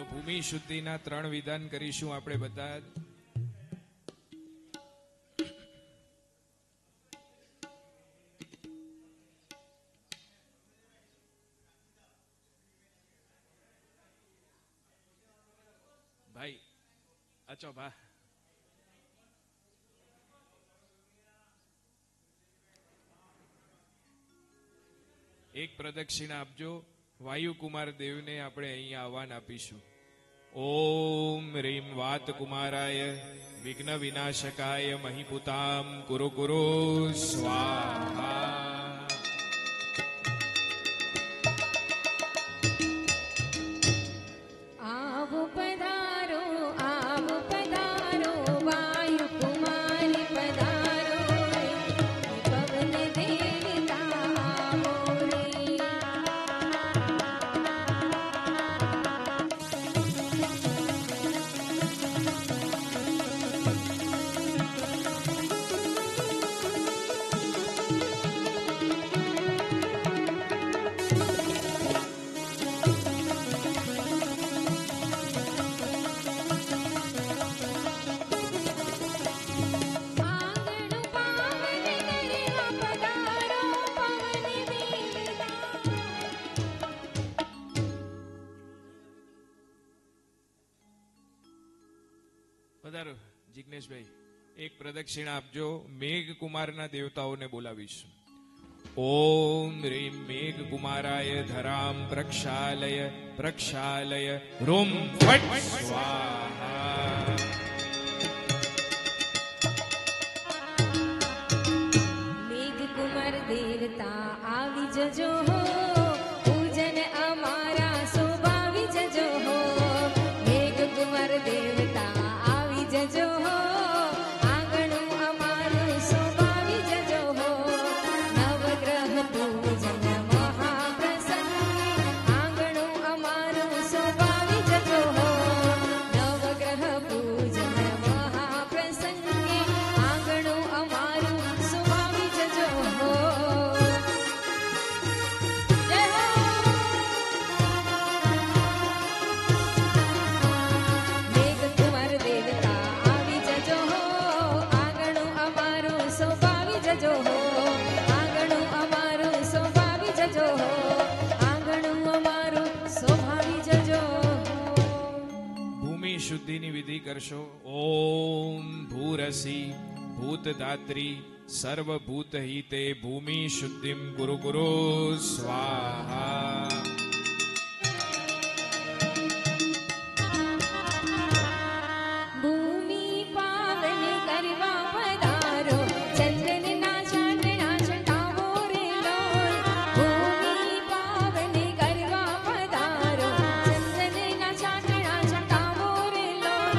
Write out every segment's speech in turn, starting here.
ભૂમિ શુદ્ધિના 3 વિધાન કરીશું આપણે બધા. ભાઈ અચો ભા એક પ્રદક્ષિણા આપજો. વાયુકુમાર દેવને આપણે અહીંયા આહવાન આપીશું. ઓમ રીમ વાત કુમારાય વિઘ્ન વિનાશકાય મહિપુતામ કુરુ કુરુ સ્વાહા. જિગ્નેશભાઈ એક પ્રદક્ષિણા આપજો. મેઘકુમારના દેવતાઓને બોલાવીશ. ઓમ રીમ મેઘકુમારાય ધરામ પ્રક્ષાલય પ્રક્ષાલય રૂમ ફટ સ્વાહા. મેઘકુમાર દેવતા આવી જજો હો, પૂજન અમારા શોભાવી જજો હો. મેઘકુમાર દેવતા આવી જજો હો, આંગણું અમારું શોભાવી જજો હો. નવગ્રહ પૂજન મહાપ્રસંગ, આંગણું અમારું શોભાવી જજો હો. નવગ્રહ પૂજન મહાપ્રસંગે, આંગણું અમારું શોભાવી જજો હો. જય હો. મેઘકુમાર દેવતા આવી જજો હો, આંગણું અમારું શોભાવી જજો હો. આંગણું અમારું શોભાવી જજો હો. આંગણું અમારું શોભાવી જજો હો. ભૂમિ શુદ્ધિની વિધિ કરશો. ઓમ ભૂરસી ભૂતદાત્રી સર્વભૂત હિતે ભૂમિ શુદ્ધિમ કુરુ કુરુ સ્વાહા. ભૂમિ પાવન કરવા પધારો, ચંદનના ચાંદણા છટાવો રે લોલ. ભૂમિ પાવન કરવા પધારો, ચંદનના ચાંદણા છટાવો રે લોલ.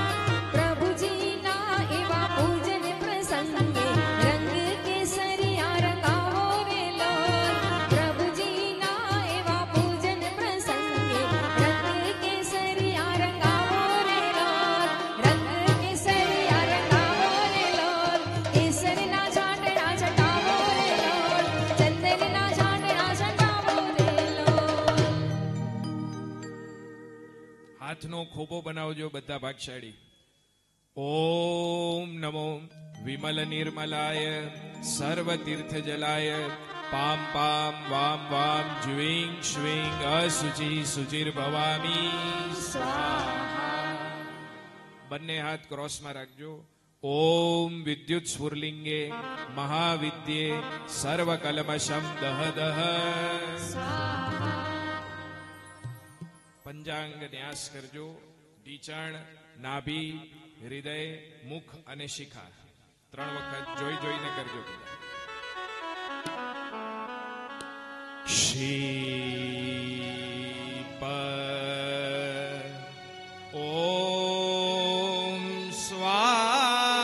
પ્રભુજીના એવા પૂજન પ્રસંગે રંગ કેસરિયા રંગાવો રે લોલ. પ્રભુજીના એવા પૂજન પ્રસંગે રંગ કેસરિયા રંગાવો રે લોલ. રંગ કેસરિયા રંગાવો રે લોલ. કેસરના ચાંદણા છટાવો રે લોલ. ચંદનના ચાંદણા છટાવો રે લોલ. હાથનો ખોબો બનાવજો બધા ભાગશાળી. ઓમ નમો વિમલ નિર્મલાય સર્વ તીર્થ જલાય પામ પામ વામ વામ જ્વીં શ્વીં અસુચિ સુચિર ભવામી સ્વાહા. બંને હાથ ક્રોસમાં રાખજો. ઓમ વિદ્યુત સ્ફુરલિંગે મહાવિદ્યે સર્વ કલમશમ દહ દહ. પંચાંગ ન્યાસ કરજો. ઢીંચણ, નાભી, હૃદય, મુખ અને શિખા 3 વખત જોઈ જોઈને કરજો. શીપ ઓમ સ્વાહા.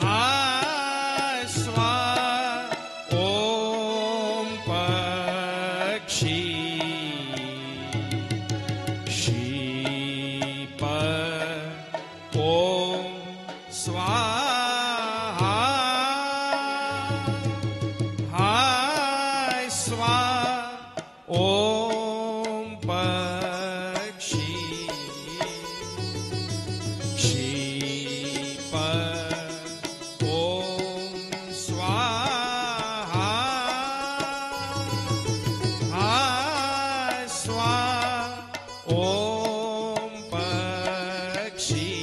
હા સ્વા ઓમ પક્ષી. શીપ ઓમ સ્વાહા. હાય સ્વા ઓમ क्षीप ओम स्वाहा स्वा ओम पक्षी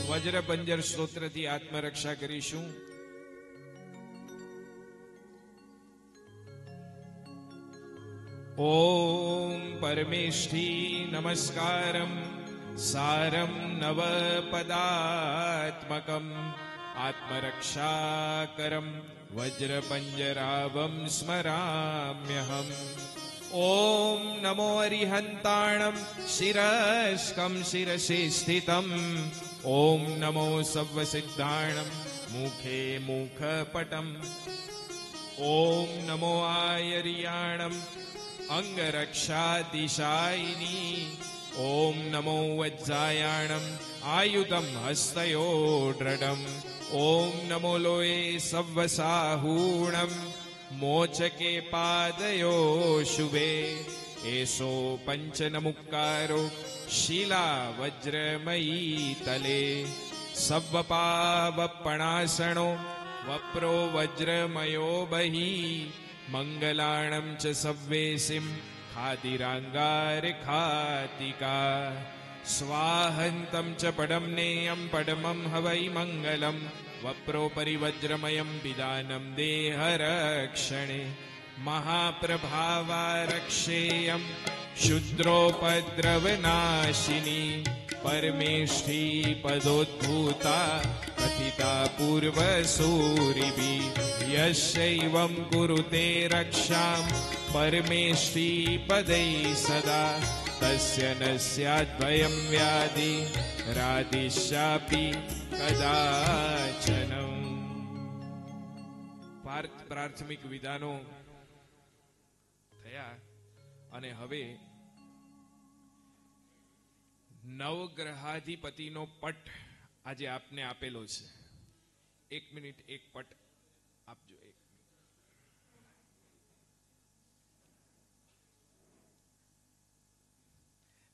વજ્ર પંજર સ્તોત્રથી આત્મરક્ષા કરીશું. ઓમ પરમેષ્ઠી નમસ્કારમ સારમ નવપદાત્મકમ આત્મરક્ષાકરમ વજ્રપંજરાવમ સ્મરામ્યહમ. ઓમ નમો અરિહંતાણમ શિરસ્કમ શિરસે સ્થિતમ. ઓમ નમો સર્વસિદ્ધાણમ મુખે મુખપટમ. ઓમ નમો આયર્યાણમ અંગરક્ષાતિશાયિની. ઓમ નમો વજ્જાયાણમ આયુધમ હસ્તયોઢ્રડમ. ઓમ નમો લોએ સવ્વસાહૂણમ મોચકે પાદયો શુભે. એસો પંચનમુક્કારો શિલા વજ્રમયી તલે. સવ્વપાવપણાસણો વપ્રો વજ્રમયો બહિ. મંગલાણમ ચ સવ્વેસિમ ખાતિરાંગારખાતિકા. સ્વાહંતમ ચ પડમ નેયમ પડમમ હવૈ મંગલમ. વપ્રો પરિવજ્રમયમ વિદાનમ દેહરક્ષણે. મહાપ્રભાવારક્ષેયમ શુદ્રોપદ્રવનાશિની. પરમેષ્ઠી પદોદ્ભૂતા કથિતા પૂર્વસૂરિભિ. યસ્યૈવં કુરુતે રક્ષામ પરમેષ્ઠી પદૈ સદા. તસ્ય ન સ્યાદ્વયં વ્યાધિ રાધિશ્યાપી કદાચન. પ્રાથમિક વિધાનો થયા અને હવે નવગ્રહાધિપતિનો પટ આજે આપને આપેલો છે. 1 મિનિટ એક પટ આપજો.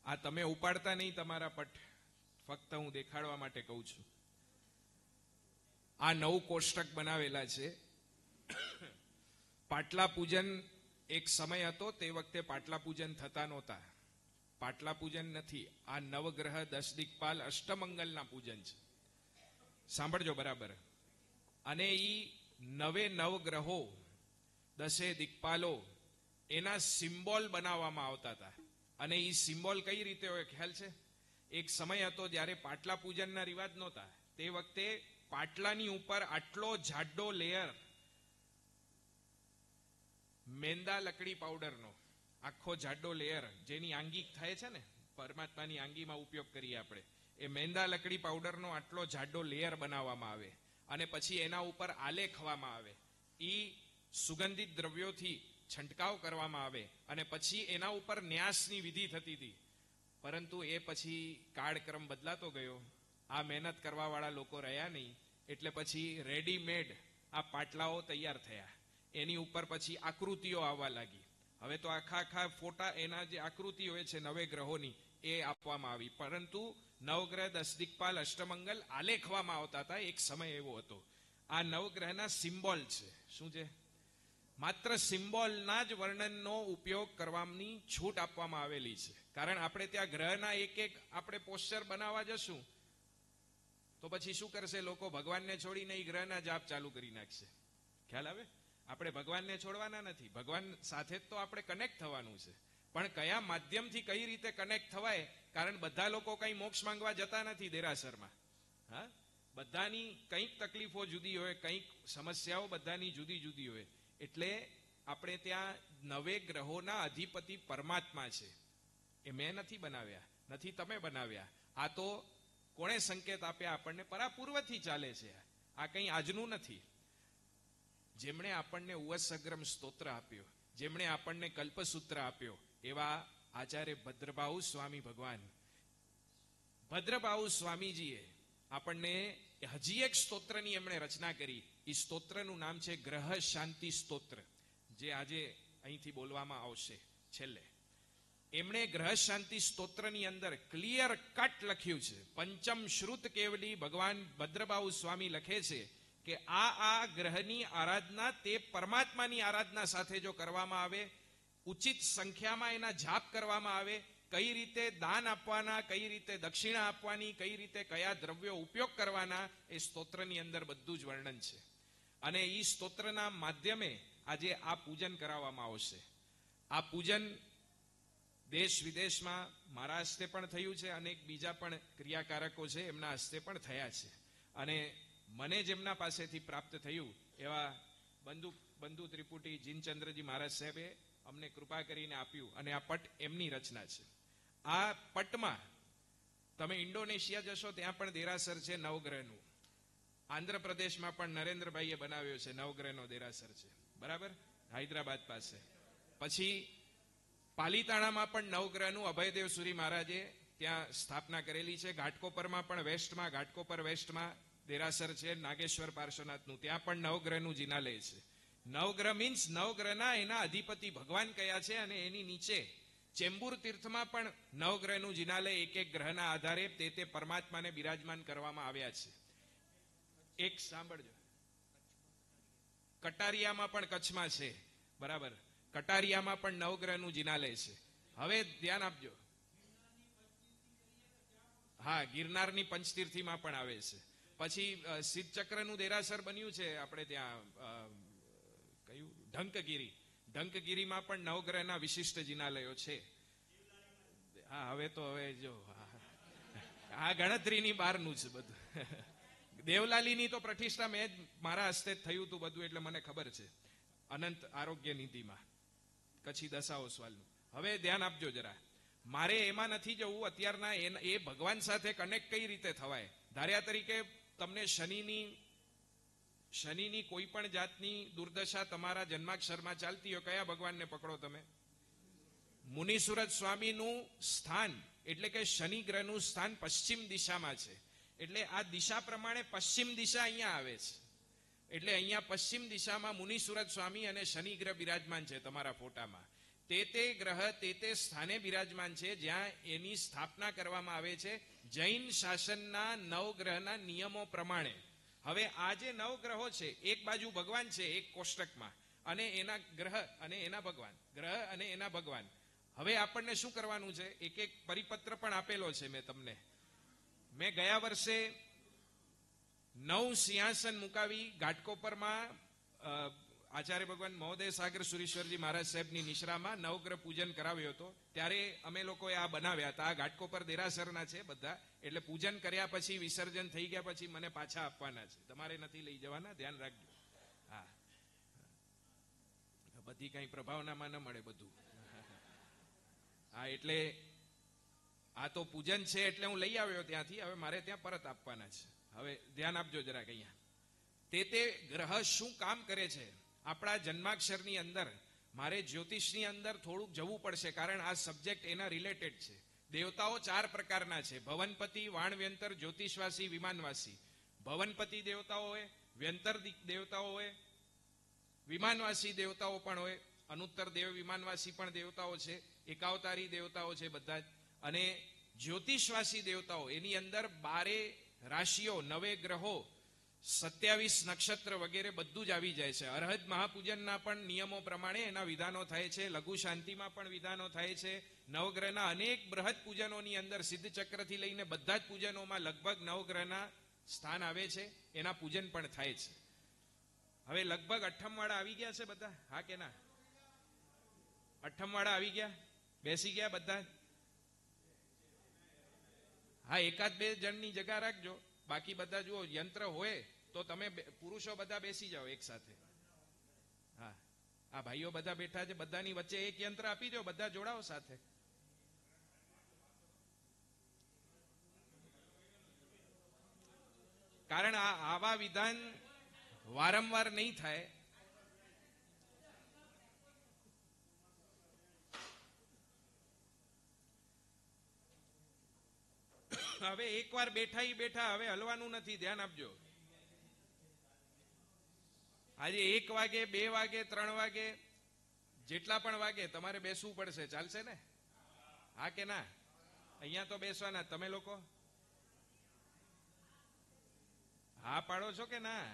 આ તમે ઉપાડતા નહીં તમારા પટ, ફક્ત હું દેખાડવા માટે કહું છું. આ 9 કોષ્ટક બનાવેલા છે. પાટલા પૂજન એક સમય હતો, તે વખતે પાટલા પૂજન થતા નહોતા. પાટલા પૂજન નથી, આ નવગ્રહ 10 દિક્પાલ અષ્ટમંગલના પૂજન છે. સાંભળજો બરાબર. અને ઈ 9 નવગ્રહો 10 દિક્પાલો એના સિમ્બોલ બનાવવામાં આવતા હતા. અને ઈ સિમ્બોલ કઈ રીતે હોય ખ્યાલ છે? એક સમય હતો જ્યારે પાટલા પૂજનના રિવાજ નહોતા. તે વખતે પાટલાની ઉપર આટલો જાડો લેયર મેંદા લકડી પાવડરનો, આખો જાડો લેયર, જેની આંગિક થાય છે ને, પરમાત્માની આંગીમાં ઉપયોગ કરીએ આપણે, એ મેંદા લકડી પાવડરનો આટલો જાડો લેયર બનાવવામાં આવે અને પછી એના ઉપર આલેખવામાં આવે. ઈ સુગંધિત દ્રવ્યોથી છંટકાવ કરવામાં આવે અને પછી એના ઉપર ન્યાસની વિધિ થતી હતી. પરંતુ એ પછી કાળક્રમ બદલાતો ગયો. આ મહેનત કરવા વાળા લોકો રહ્યા નહીં, એટલે પછી રેડીમેડ આ પાટલાઓ તૈયાર થયા. એની ઉપર પછી આકૃતિઓ આવવા લાગી. હવે તો આખા ફોટા, એના જે આકૃતિ હોય છે 9 ગ્રહોની, એ આપવામાં આવી. પરંતુ નવગ્રહ 10 દિક્પાલ અષ્ટમંગલ આલેખવામાં આવતા હતા. એક સમય એવો હતો. આ નવગ્રહના સિમ્બોલ છે. શું છે? માત્ર સિમ્બોલના જ વર્ણનનો ઉપયોગ કરવાની છૂટ આપવામાં આવેલી છે. કારણ આપણે ત્યાં ગ્રહના એક આપણે પોસ્ચર બનાવવા જશું તો પછી શું કરશે લોકો? ભગવાનને છોડીને એ ગ્રહના જાપ ચાલુ કરી નાખશે. ખ્યાલ આવે? આપણે ભગવાનને છોડવાના નથી, ભગવાન સાથે જ તો આપણે કનેક્ટ થવાનું છે. પણ કયા માધ્યમથી કઈ રીતે કનેક્ટ થવાય? કારણ બધા લોકો કઈ મોક્ષ માંગવા જતા નથી દેરાસરમાં. હા, બધાની કંઈક તકલીફો જુદી હોય, કંઈક સમસ્યાઓ બધાની જુદી જુદી હોય. એટલે આપણે ત્યાં 9 ગ્રહોના અધિપતિ પરમાત્મા છે. એ મેં નથી બનાવ્યા, નથી તમે બનાવ્યા. આ તો કોણે સંકેત આપ્યા આપણને? પરાપૂર્વથી ચાલે છે. આ કંઈ આજનું નથી. જેમણે આપણને ઉવસગ્રમ સ્તોત્ર આપ્યો, જેમણે આપણને કલ્પસૂત્ર આપ્યો, એવા આચાર્ય ભદ્રબાહુ સ્વામી ભગવાન, ભદ્રબાહુ સ્વામીજીએ આપણને હજી એક સ્તોત્રની એમણે રચના કરી. એ સ્તોત્રનું નામ છે ગ્રહ શાંતિ સ્તોત્ર, જે આજે અહીંથી બોલવામાં આવશે છેલ્લે. એમણે ગ્રહ શાંતિ સ્તોત્રની અંદર ક્લિયર કટ લખ્યું છે. પંચમ શ્રુત કેવલી ભગવાન ભદ્રબાહુ સ્વામી લખે છે કે આ ગ્રહની આરાધના તે પરમાત્માની આરાધના સાથે જો કરવામાં આવે, ઉચિત સંખ્યામાં એના જાપ કરવામાં આવે, કઈ રીતે દાન આપવાના, કઈ રીતે દક્ષિણા આપવાની, કઈ રીતે કયા દ્રવ્યો ઉપયોગ કરવાના, એ સ્તોત્રની અંદર બધું જ વર્ણન છે. અને એ સ્તોત્રના માધ્યમે આજે આ પૂજન કરાવવામાં આવશે. આ પૂજન દેશ વિદેશમાં મારા હસ્તે પણ થયું છે, અનેક બીજા પણ ક્રિયાકારકો છે એમના હસ્તે પણ થયા છે. અને મને જેમના પાસેથી પ્રાપ્ત થયું એવા બંધુ ત્રિપુટી જીનચંદ્રજી મહારાજ સાહેબે અમને કૃપા કરીને આપ્યું, અને આ પટ એમની રચના છે. આ પટમાં તમે ઇન્ડોનેશિયા જશો ત્યાં પણ દેરાસર છે નવગ્રહનું. આંધ્રપ્રદેશમાં પણ નરેન્દ્રભાઈએ બનાવ્યો છે, નવગ્રહનો દેરાસર છે, બરાબર, હૈદરાબાદ પાસે. પછી પાલીતાણામાં પણ નવગ્રહનું અભયદેવ સુરી મહારાજે ત્યાં સ્થાપના કરેલી છે. ઘાટકોપરમાં પણ વેસ્ટમાં, ઘાટકોપર વેસ્ટમાં દેરાસર છે નાગેશ્વર પાર્શ્વનાથનું, ત્યાં પણ નવગ્રહનું જિનાલય છે. નવગ્રહ મીન્સ નવગ્રહના એના અધિપતિ ભગવાન કયા છે, અને એની નીચે ચેમ્બુર તીર્થમાં પણ નવગ્રહનું જિનાલય એક એક ગ્રહના આધારે તે પરમાત્માને બિરાજમાન કરવામાં આવ્યા છે. એક સાંભળજો, કટારિયામાં પણ કચ્છમાં છે, બરાબર, કટારિયામાં પણ નવગ્રહનું જિનાલય છે. હવે ધ્યાન આપજો, હા, ગિરનારની પંચતીર્થીમાં પણ આવે છે. પછી સિદ્ધચક્રનું દેરાસર બન્યું છે આપણે ત્યાં, કયું, ઢંકગીરીમાં પણ નવગ્રહના વિશિષ્ટ જિનાલયો છે. હા, હવે જો આ ગણતરીની બહારનું છે બધું. દેવલાલીની તો પ્રતિષ્ઠા મેં જ મારા હસ્તે થયું હતું બધું, એટલે મને ખબર છે. અનંત આરોગ્ય નીતિમાં કચ્છી દશા ઓસવાલનું. હવે ધ્યાન આપજો જરા, મારે એમાં નથી જવું અત્યારના. એ ભગવાન સાથે કનેક્ટ કઈ રીતે થવાય? ધાર્યા તરીકે તમને શનિની કોઈ પણ જાતની દુર્દશા તમારા જન્માક્ષરમાં ચાલતી હોય, કયા ભગવાનને પકડો તમે? મુનિસુરત સ્વામીનું સ્થાન એટલે કે શનિ ગ્રહનું સ્થાન પશ્ચિમ દિશામાં છે. એટલે આ દિશા પ્રમાણે પશ્ચિમ દિશા અહીંયા આવે છે. એટલે અહીંયા પશ્ચિમ દિશામાં મુનિસુરત સ્વામી અને શનિ ગ્રહ બિરાજમાન છે તમારા ફોટામાં. તે ગ્રહ તે સ્થાને બિરાજમાન છે જ્યાં એની સ્થાપના કરવામાં આવે છે જૈન શાસનના નવગ્રહના નિયમો પ્રમાણે. હવે આ જે નવગ્રહો છે, એક બાજુ ભગવાન છે એક કોષ્ટકમાં, અને એના ગ્રહ અને એના ભગવાન, ગ્રહ અને એના ભગવાન. હવે આપણને શું કરવાનું છે? એક એક પરિપત્ર પણ આપેલો છે મેં તમને. મેં ગયા વર્ષે 9 સિંહાસન મુકાવી ઘાટકોપરમાં આચાર્ય ભગવાન મહોદય સાગર સુરેશ્વરજી મહારાજ સાહેબની નિશ્રામાં નવગ્રહ પૂજન કરાવ્યો હતો. ત્યારે અમે લોકોએ આ બનાવ્યા હતા. આ ઘાટકોપર દેરાસરના છે બધા. એટલે પૂજન કર્યા પછી, વિસર્જન થઈ ગયા પછી મને પાછા આપવાના છે. તમારે નથી લઈ જવાના, ધ્યાન રાખજો. હા, બધી કઈ પ્રભાવનામાં ન મળે બધું. હા, એટલે આ તો પૂજન છે એટલે હું લઈ આવ્યો ત્યાંથી. હવે મારે ત્યાં પરત આપવાના છે. હવે ધ્યાન આપજો જરાક અહીંયા. તે ગ્રહ શું કામ કરે છે આપણા જન્માક્ષરની અંદર? મારે જ્યોતિષની અંદર થોડુંક જવું પડશે, કારણ આ સબ્જેક્ટ એના રિલેટેડ છે. દેવતાઓ 4 પ્રકારના છે: ભવનપતિ, વાણવ્યંતર, જ્યોતિષવાસી, વિમાનવાસી. ભવનપતિ દેવતાઓ હોય, વ્યંતર દેવતાઓ હોય, વિમાનવાસી દેવતાઓ પણ હોય. અનુત્તર દેવ વિમાનવાસી પણ દેવતાઓ છે. એકાવતારી દેવતાઓ છે બધા જ. અને જ્યોતિષવાસી દેવતાઓ, એની અંદર 12 રાશિઓ, 9 ગ્રહો, 27 નક્ષત્ર વગેરે બધું જ આવી જાય છે. અરહદ મહાપૂજનના પણ નિયમો પ્રમાણે એના વિધાનો થાય છે. લઘુ શાંતિમાં પણ વિધાનો થાય છે. નવગ્રહના અનેક બૃહદ પૂજનોની અંદર સિદ્ધચક્રથી લઈને બધા જ પૂજનોમાં લગભગ નવગ્રહના સ્થાન આવે છે. એના પૂજન પણ થાય છે. હવે લગભગ 8મ વાળા આવી ગયા છે બધા? હા કે ના? 8મ વાળા આવી ગયા? બેસી ગયા બધા? હા, 1-2 જણની જગ્યા રાખજો. બાકી બધા જુઓ, યંત્ર હોય તો તમે પુરુષો બધા બેસી જાઓ એક સાથે. હા, આ ભાઈઓ બધા બેઠા છે, બધાની વચ્ચે એક યંત્ર આપી દો, બધા જોડાઓ સાથે. કારણ આવા વિધાન વારંવાર નહીં થાય. હવે એકવાર બેઠા, હવે હલવાનું નથી, ધ્યાન આપજો. આજે 1 વાગે, 2 વાગે, 3 વાગે, જેટલા પણ વાગે તમારે બેસવું પડશે. ચાલશે ને? હા કે ના? અહીંયા તો બેસવાના. તમે લોકો હા પાડો છો કે ના?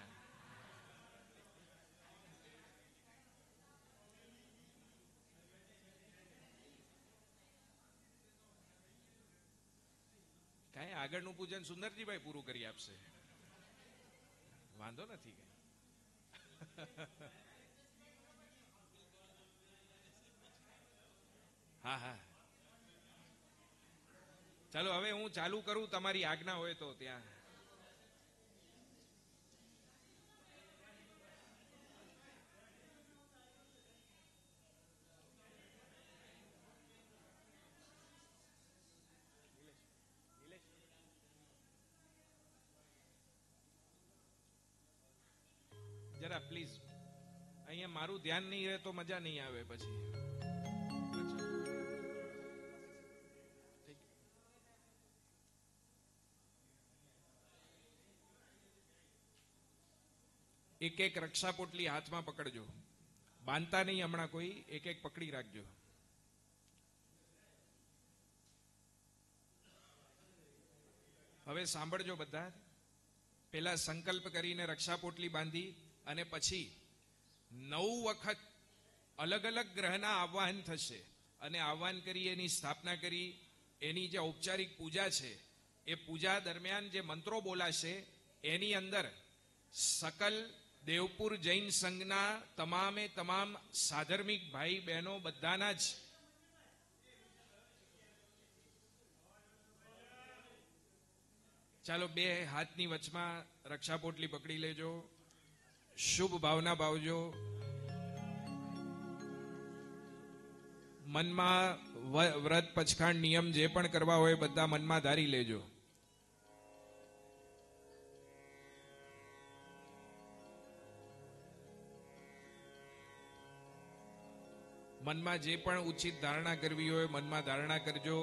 કઈ આગળનું પૂજન સુંદરજીભાઈ પૂરું કરી આપશે, વાંધો નથી. હા હા, ચાલો હવે હું ચાલુ કરું, તમારી આજ્ઞા હોય તો. ત્યાં જરા પ્લીઝ, અહીંયા મારું ધ્યાન નહીં રહે તો મજા નહીં આવે પછી. એક એક રક્ષા પોટલી હાથમાં પકડજો, બાંધતા નહીં હમણાં કોઈ, એક એક પકડી રાખજો. હવે સાંભળજો બધા. પેલા સંકલ્પ કરીને રક્ષા પોટલી બાંધી અને પછી 9 વખત અલગ અલગ ગ્રહના આહ્વાન થશે અને આહ્વાન કરી, એની સ્થાપના કરી, એની જે ઔપચારિક પૂજા છે એ પૂજા દરમિયાન જે મંત્રો બોલાશે એની અંદર સકલ દેવપુર જૈન સંઘના તમામે તમામ સાધર્મિક ભાઈ બહેનો બધાના જ ચાલો 2 હાથની વચમાં રક્ષા પોટલી પકડી લેજો, શુભ ભાવના ભાવજો. મનમાં વ્રત પચખાણ નિયમ જે પણ કરવા હોય બધા મનમાં ધારી લેજો. મનમાં જે પણ ઉચિત ધારણા કરવી હોય મનમાં ધારણા કરજો.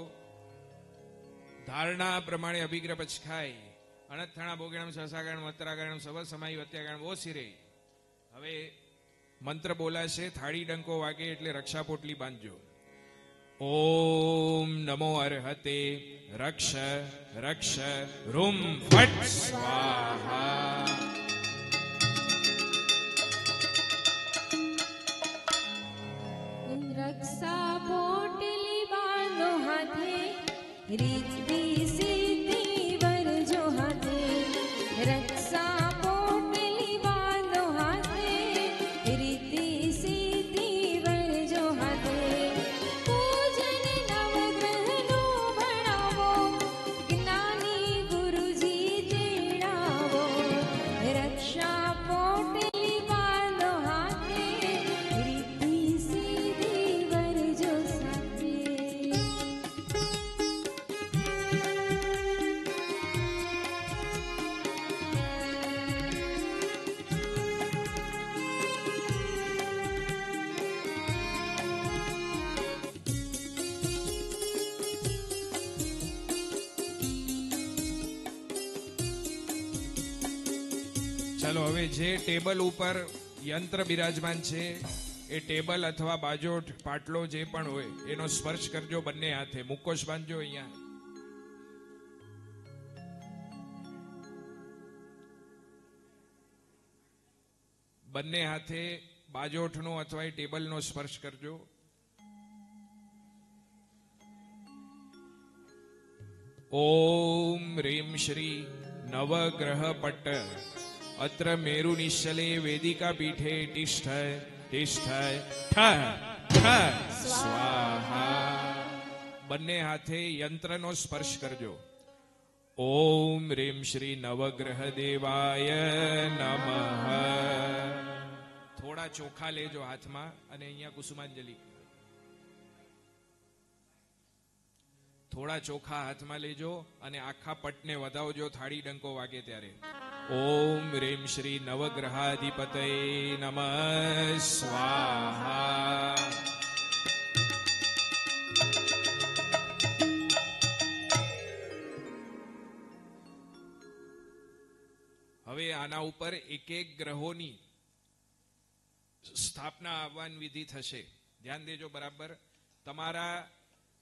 ધારણા પ્રમાણે અભિગ્રહ પચખાય અણથાણા ભોગણમ સસાગણ મત્રાગણ સવ સમાય વત્યાગણ ઓ સિરે. હવે મંત્ર બોલાશે, થાળી ડંકો વાગે એટલે રક્ષા પોટલી બાંધજો. ઓમ નમો અર્હતે રક્ષ રક્ષ રૂમ ફટ સ્વાહા. રક્ષા પોટલી બાંધો હાથે, રીતિ સીધી વરજો હાથે. રક્ષા પોટલી બાંધો હાથે, રીતિ સીધી વરજો હાથે. પૂજન નવગ્રહનું ભણાવો, જ્ઞાની ગુરુજી તેડાવો. રક્ષા પોટલી બાંધો હાથે, રીતિ સીધી વરજો સાથે. ચાલો હવે જે ટેબલ ઉપર યંત્ર બિરાજમાન છે એ ટેબલ અથવા બાજોઠ પાટલો જે પણ હોય એનો સ્પર્શ કરજો બંને હાથે. મુકોશ બાંધજો અહીંયા. બંને હાથે બાજોઠનો અથવા એ ટેબલનો સ્પર્શ કરજો. ઓમ રીમ શ્રી નવગ્રહ પટ્ટ અત્ર મેરુ નિશ્ચલે વેદિકા પીઠે તિષ્ઠ તિષ્ઠ ઠ ઠ સ્વાહા. બંને હાથે યંત્રનો સ્પર્શ કરજો. ઓમ રીમ શ્રી નવગ્રહ દેવાય નમઃ. થોડા ચોખા લેજો હાથમાં અને અહીંયા કુસુમાંજલિ. થોડા ચોખા હાથમાં લેજો અને આખા પટને વધાવજો થાળી ડંકો વાગે ત્યારે. ઓમ રીમ શ્રી નવગ્રહાધિપતય નમઃ સ્વાહા. હવે આના ઉપર એક એક ગ્રહોની સ્થાપના આહ્વાન વિધિ થશે. ધ્યાન દેજો બરાબર. તમારા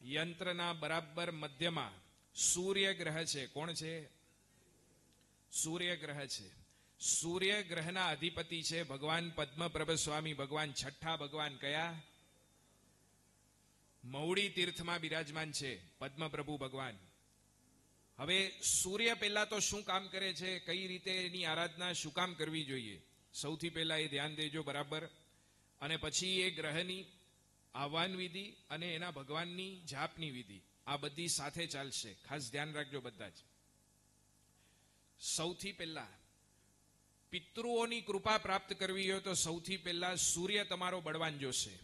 યંત્રના બરાબર મધ્યમાં સૂર્ય ગ્રહ છે. કોણ છે? સૂર્ય ગ્રહ છે. સૂર્ય ગ્રહના અધિપતિ છે ભગવાન પદ્મપ્રભ સ્વામી ભગવાન. છઠ્ઠા ભગવાન કયા? મૌડી તીર્થમાં બિરાજમાન છે પદ્મપ્રભુ ભગવાન. હવે સૂર્ય પહેલા તો શું કામ કરે છે, કઈ રીતે એની આરાધના શું કામ કરવી જોઈએ, સૌથી પહેલા એ ધ્યાન દેજો બરાબર. અને પછી એ ગ્રહની આહ્વાન વિધિ અને એના ભગવાનની જાપની વિધિ આ બધી સાથે ચાલશે. ખાસ ધ્યાન રાખજો બધા જ. સૌથી પહેલા પિતૃઓની કૃપા પ્રાપ્ત કરવી હોય તો સૌથી પહેલા સૂર્ય તમારો બળવાન જોશે.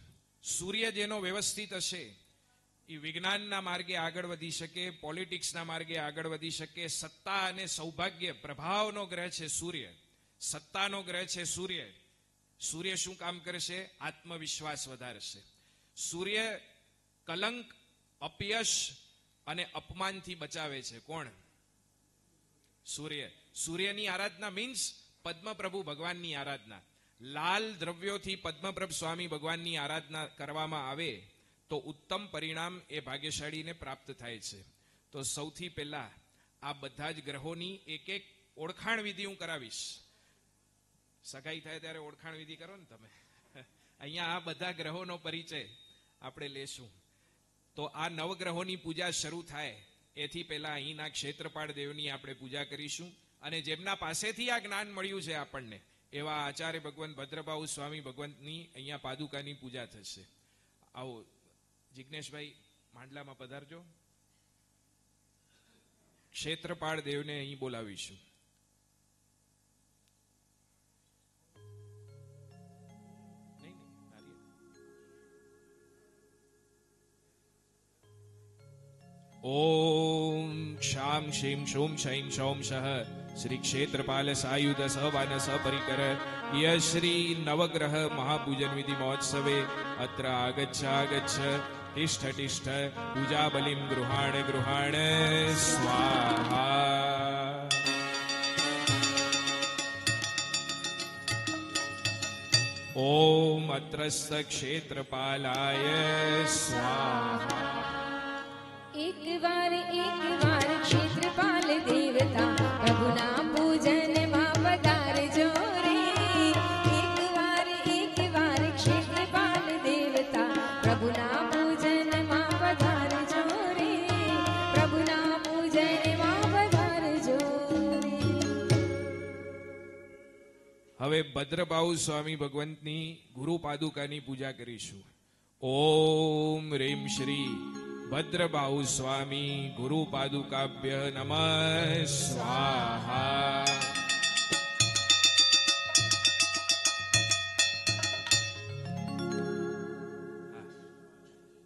સૂર્ય જેનો વ્યવસ્થિત હશે એ વિજ્ઞાનના માર્ગે આગળ વધી શકે, પોલિટિક્સના માર્ગે આગળ વધી શકે. સત્તા અને સૌભાગ્ય પ્રભાવનો ગ્રહ છે સૂર્ય, સત્તાનો ગ્રહ છે સૂર્ય. સૂર્ય શું કામ કરશે? આત્મવિશ્વાસ વધારશે. સૂર્ય કલંક, અપયશ અને અપમાનથી બચાવે છે. કોણ? સૂર્ય. સૂર્યની આરાધના મીન્સ પદ્મપ્રભુ ભગવાનની આરાધના. લાલ દ્રવ્યોથી પદ્મપ્રભ સ્વામી ભગવાનની આરાધના કરવામાં આવે તો ઉત્તમ પરિણામ એ ભાગ્યશાળીને પ્રાપ્ત થાય છે. તો સૌથી પહેલા આ બધા જ ગ્રહોની એક એક ઓળખાણ વિધિ હું કરાવીશ. સગાઈ થાય ત્યારે ઓળખાણ વિધિ કરો ને તમે. અહીંયા આ બધા ગ્રહોનો પરિચય આપણે લેશું. તો આ નવગ્રહોની પૂજા શરૂ થાય એથી પહેલા અહીંના ક્ષેત્રપાળ દેવની આપણે પૂજા કરીશું. અને જેમના પાસેથી આ જ્ઞાન મળ્યું છે આપણને એવા આચાર્ય ભગવાન ભદ્રભાઉ સ્વામી ભગવંતની અહીંયા પાદુકાની પૂજા થશે. આવો જિજ્ઞેશભાઈ માંડલામાં પધારજો. ક્ષેત્રપાળ દેવને અહીં બોલાવીશું. ઓમ શામ શીમ શોમ શૈમ શૌમ શઃ શ્રી ક્ષેત્રપાલ સાયુધ સહવાન સપરિકર ય શ્રી નવગ્રહ મહાપૂજન વિધિ મહોત્સવે અત્ર આગચ્છ તિષ્ઠ તિષ્ઠ પૂજા બલિમ ગૃહાણ ગૃહાણ સ્વાહા. ઓમ અત્રસ્થ ક્ષેત્રપાલાય સ્વાહા. એક વાર ક્ષેત્રપાલ દેવતા પ્રભુના પૂજનમાં પધારજો રે. એક વાર ક્ષેત્રપાલ દેવતા પ્રભુના પૂજનમાં પધારજો રે. પ્રભુના પૂજનમાં પધારજો રે. હવે ભદ્રભાઉ સ્વામી ભગવંતની ગુરુ પાદુકાની પૂજા કરીશું. ઓમ રીમ શ્રી ભદ્રભાઉ સ્વામી ગુરુ પાદુકાભ્ય નમઃ સ્વાહા.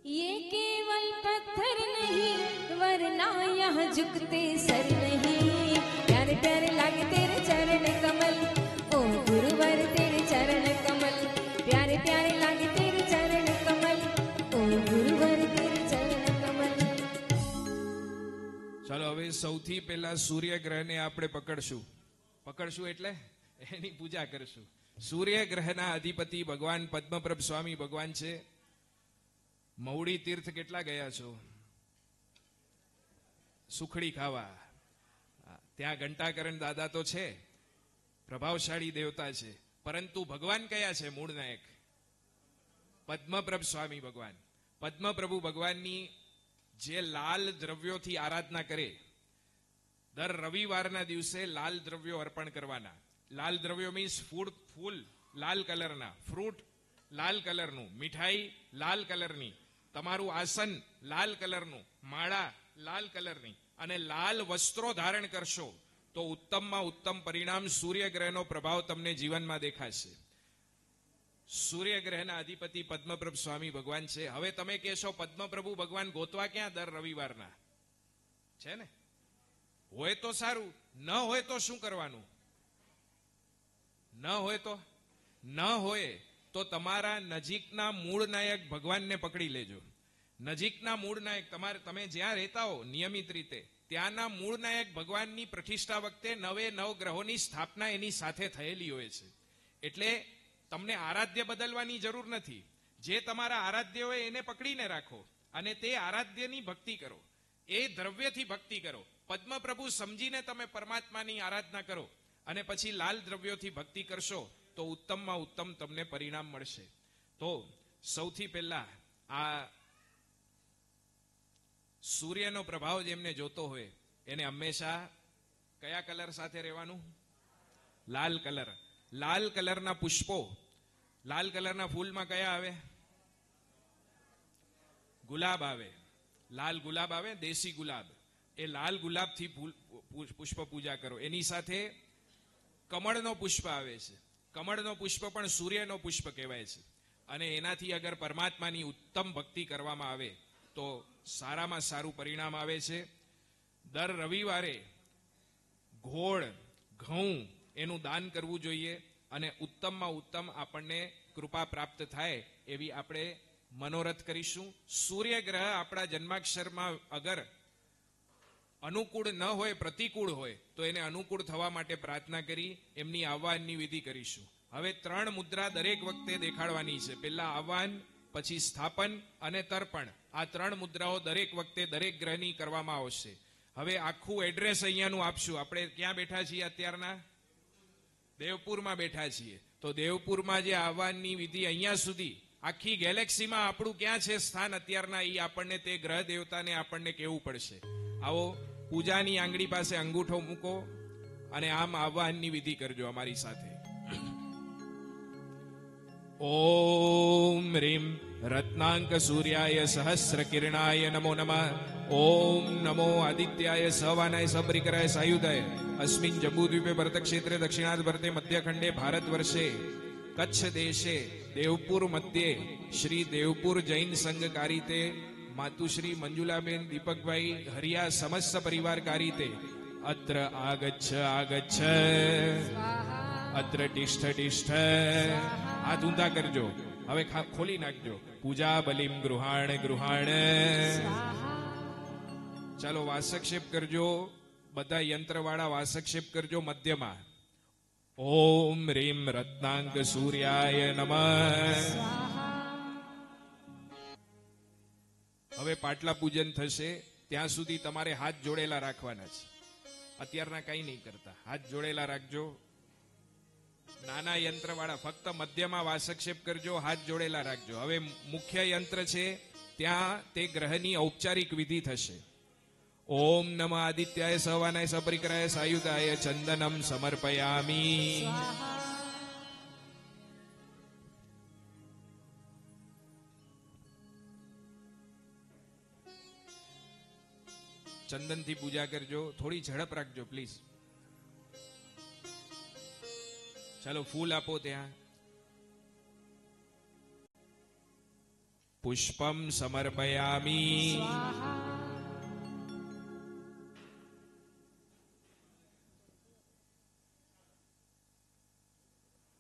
ये केवल पत्थर नहीं वरना यहाँ झुकते सर नहीं. प्यारे प्यारे लागे तेरे चरण कमल ओ गुरुवर तेरे चरण कमल. प्यारे प्यारे लागे तेरे चरण कमल ओ गुरुवर तेरे चरण कमल. ચાલો હવે સૌથી પહેલા સૂર્યગ્રહને આપણે પકડશું એટલે એની પૂજા કરશું. સૂર્યગ્રહના અધિપતિ ભગવાન પદ્મપ્રભ સ્વામી ભગવાન છે. મૌડી તીર્થ કેટલા ગયા છો? સુખડી ખાવા. ત્યાં ઘંટાકરણ દાદા તો છે, પ્રભાવશાળી દેવતા છે, પરંતુ ભગવાન કયા છે? મૂળ નાયક પદ્મપ્રભ સ્વામી ભગવાન. પદ્મપ્રભુ ભગવાનની જે લાલ દ્રવ્યોથી આરાધના કરે, દર રવિવારના દિવસે લાલ દ્રવ્યો અર્પણ કરવાના. લાલ દ્રવ્યો મીન્સ ફૂલ લાલ કલરના, ફ્રૂટ લાલ કલરનું, મીઠાઈ લાલ કલરની, તમારું આસન લાલ કલરનું, માળા લાલ કલરની અને લાલ વસ્ત્રો ધારણ કરશો તો ઉત્તમમાં ઉત્તમ પરિણામ સૂર્યગ્રહનો પ્રભાવ તમને જીવનમાં દેખાશે. સૂર્યગ્રહના અધિપતિ પદ્મપ્રભ સ્વામી ભગવાન છે. હવે તમે કહેશો પદ્મપ્રભુ ભગવાન ગોતવા ક્યાં દર રવિવારના? છે ને? હોય તો સારું, ન હોય તો શું કરવાનું? ન હોય તો તમારા નજીકના મૂળ નાયક ભગવાનને પકડી લેજો. નજીકના મૂળ નાયક તમે જ્યાં રહેતા હો નિયમિત રીતે ત્યાંના મૂળ નાયક ભગવાનની પ્રતિષ્ઠા વખતે 9 ગ્રહોની સ્થાપના એની સાથે થયેલી હોય છે. એટલે તમને આરાધ્ય બદલવાની જરૂર નથી. જે તમારા આરાધ્ય હોય એને પકડીને રાખો અને તે આરાધ્યની ભક્તિ કરો, એ દ્રવ્યથી ભક્તિ કરો. પદ્મપ્રભુ સમજીને તમે પરમાત્માની આરાધના કરો અને પછી લાલ દ્રવ્યોથી ભક્તિ કરશો તો ઉત્તમમાં ઉત્તમ તમને પરિણામ મળશે. તો સૌથી પહેલા આ સૂર્યનો પ્રભાવ જેમને જોતો હોય એને હંમેશા કયા કલર સાથે રહેવાનું? લાલ કલર. લાલ કલરના પુષ્પો, લાલ કલરના ફૂલમાં કયા આવે? ગુલાબ આવે. લાલ ગુલાબ આવે, દેશી ગુલાબ. એ લાલ ગુલાબથી પુષ્પ પૂજા કરો. એની સાથે કમળનો પુષ્પ આવે છે. કમળનો પુષ્પ પણ સૂર્યનો પુષ્પ કહેવાય છે. અને એનાથી અગર પરમાત્માની ઉત્તમ ભક્તિ કરવામાં આવે તો સારામાં સારું પરિણામ આવે છે. દર રવિવારે ઘોળ, ઘઉં એનું દાન કરવું જોઈએ અને ઉત્તમમાં ઉત્તમ આપણને કૃપા પ્રાપ્ત થાય એવી આપણે મનોરથ કરીશું. સૂર્યગ્રહ આપણા જન્માક્ષરમાં અગર અનુકૂળ ન હોય, પ્રતિકૂળ હોય તો એને અનુકૂળ થવા માટે પ્રાર્થના કરી એમની આહ્વાનની વિધિ કરીશું. હવે 3 મુદ્રા દરેક વખતે દેખાડવાની છે. પહેલા આહ્વાન, પછી સ્થાપન અને તર્પણ. આ 3 મુદ્રાઓ દરેક વખતે દરેક ગ્રહની કરવામાં આવશે. હવે આખું એડ્રેસ અહીંયાનું આપશું. આપણે ક્યાં બેઠા છીએ અત્યારના? દેવપુરમાં બેઠા છીએ. તો દેવપુરમાં જે આહ્વાનની વિધિ અહીંયા સુધી આખી ગેલેક્સીમાં આપણું ક્યાં છે સ્થાન અત્યારના, એ આપણને તે ગ્રહ દેવતાને આપણને કહેવું પડશે. આવો પૂજાની આંગળી પાસે અંગૂઠો મૂકો અને આમ આહ્વાનની વિધિ કરજો અમારી સાથે. ઓમ રીમ રત્નાંક સૂર્યાય સહસ્ર કિરણાય નમો નમઃ. ઓમ નમો આદિત્યાય સવાનાય સપરિકરાય સાયુધાય. અસ્મિન જંબૂદ્વીપે ભરતક્ષેત્રે દક્ષિણાદ ભરતે મધ્યખંડે ભારત વર્ષે કચ્છ દેશે દેવપુર મધ્યે શ્રી દેવપુર જૈન સંઘ કારિતે માતુશ્રી મંજુલાબેન દીપકભાઈ હરિયા સમસ્ત પરિવાર કારિતે અત્ર આગચ્છ આગચ્છ અત્ર તિષ્ઠ તિષ્ઠ. હાથ ઊંધા કરજો. હવે ખોલી નાખજો. પૂજા બલિમ ગૃહાણ ગૃહાણ. ચાલો વાસક્ષેપ કરજો. બધા યંત્રવાળા વાસક્ષેપ કરજો મધ્યમાં. ઓમ રીમ રત્નાંક સૂર્યાય નમઃ. હવે પાટલા પૂજન થશે ત્યાં સુધી તમારે હાથ જોડેલા રાખવાના છે. અત્યારના કઈ નહીં કરતા, હાથ જોડેલા રાખજો. નાના યંત્ર વાળા ફક્ત મધ્યમાં વાસક્ષેપ કરજો, હાથ જોડેલા રાખજો. હવે મુખ્ય યંત્ર છે ત્યાં તે ગ્રહની ઔપચારિક વિધિ થશે. ઓમ નમઃ આદિત્યાય સવાનાય સપરિકરાય સાયુધાય ચંદનમ સમર્પયામી. ચંદનથી પૂજા કરજો. થોડી ઝડપ રાખજો પ્લીઝ. ચાલો ફૂલ આપો ત્યાં. પુષ્પમ સમર્પયામી.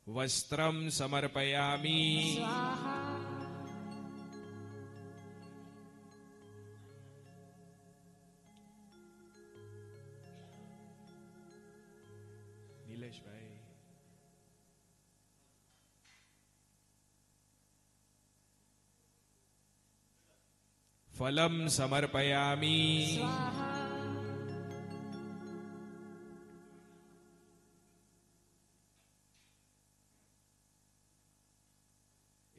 વસ્ત્રમ સમર્પયામી. નિલેશભાઈ. ફલમ સમર્પયામી.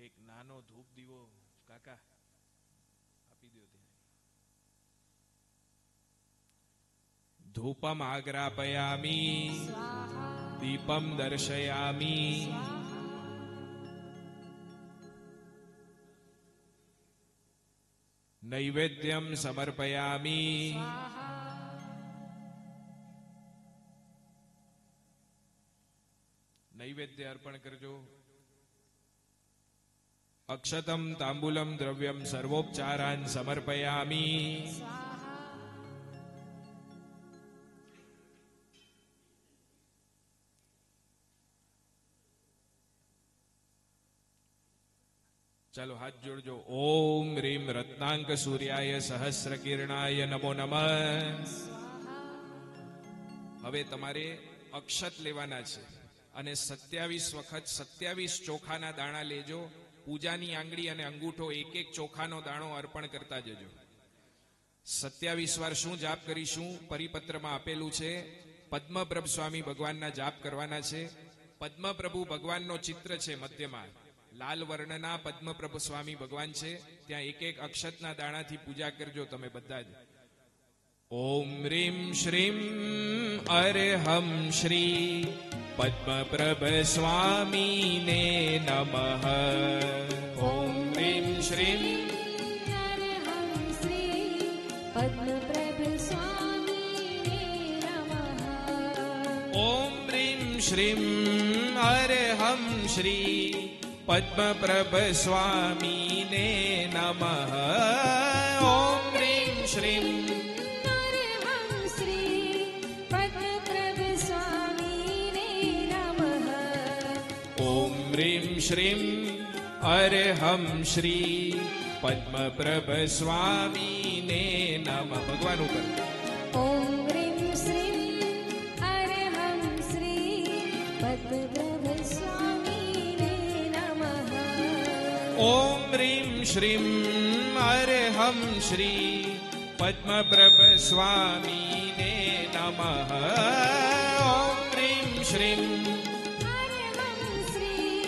એક નાનો ધૂપ દીવો કાકા આપી દો. ધૂપમ આગ્રાપયામી. દીપમ દર્શયામી. નૈવેદ્યમ સમર્પયામી. નૈવેદ્ય અર્પણ કરજો. અક્ષતમ તાંબુલમ દ્રવ્યમ સર્વોપચારાન સમર્પયામી. ચાલો હાથ જોડજો. ઓમ રીમ રત્નાંક સૂર્યાય સહસ્ર કિરણાય નમો નમઃ. હવે તમારે અક્ષત લેવાના છે અને 27 વખત 27 ચોખાના દાણા લેજો પૂજાની આંગળી અને અંગૂઠો એક એક ચોખાનો દાણો અર્પણ કરતા જજો. 27 વાર શું જાપ કરીશું? પરિપત્રમાં આપેલું છે. પદ્મપ્રભ સ્વામી ભગવાનના જાપ કરવાના છે. પદ્મપ્રભુ ભગવાનનો ચિત્ર છે મધ્યમાં. લાલ વર્ણના પદ્મપ્રભુ સ્વામી ભગવાન છે. ત્યાં એક એક અક્ષતના દાણાથી પૂજા કરજો તમે બધા જ. ઓમ રીમ શ્રીમ અરહમ શ્રી પદ્મપ્રભ સ્વામીને નમઃ. ઓમ રીમ શ્રીમ અરહં શ્રી પદ્મપ્રભ સ્વામીને નમઃ. ઓમ રીમ શ્રીમ અરહમ શ્રી પદ્મપ્રભ સ્વામીને નમઃ. ઓમ રીમ શ્રીમ અરહં શ્રી પદ્મપ્રભ સ્વામીને નમઃ. ઓમ રીમ શ્રીમ અરહમ શ્રી પદ્મપ્રભ સ્વામીને નમઃ. ભગવાન ઉપર. ઓમ રીમ શ્રીમ અરહં શ્રી પદ્મપ્રભ સ્વામીને નમઃ. ઓમ રીમ શ્રીમ અરહમ શ્રી પદ્મપ્રભ સ્વામીને નમઃ. ઓમ રીમ શ્રીમ અરહં શ્રી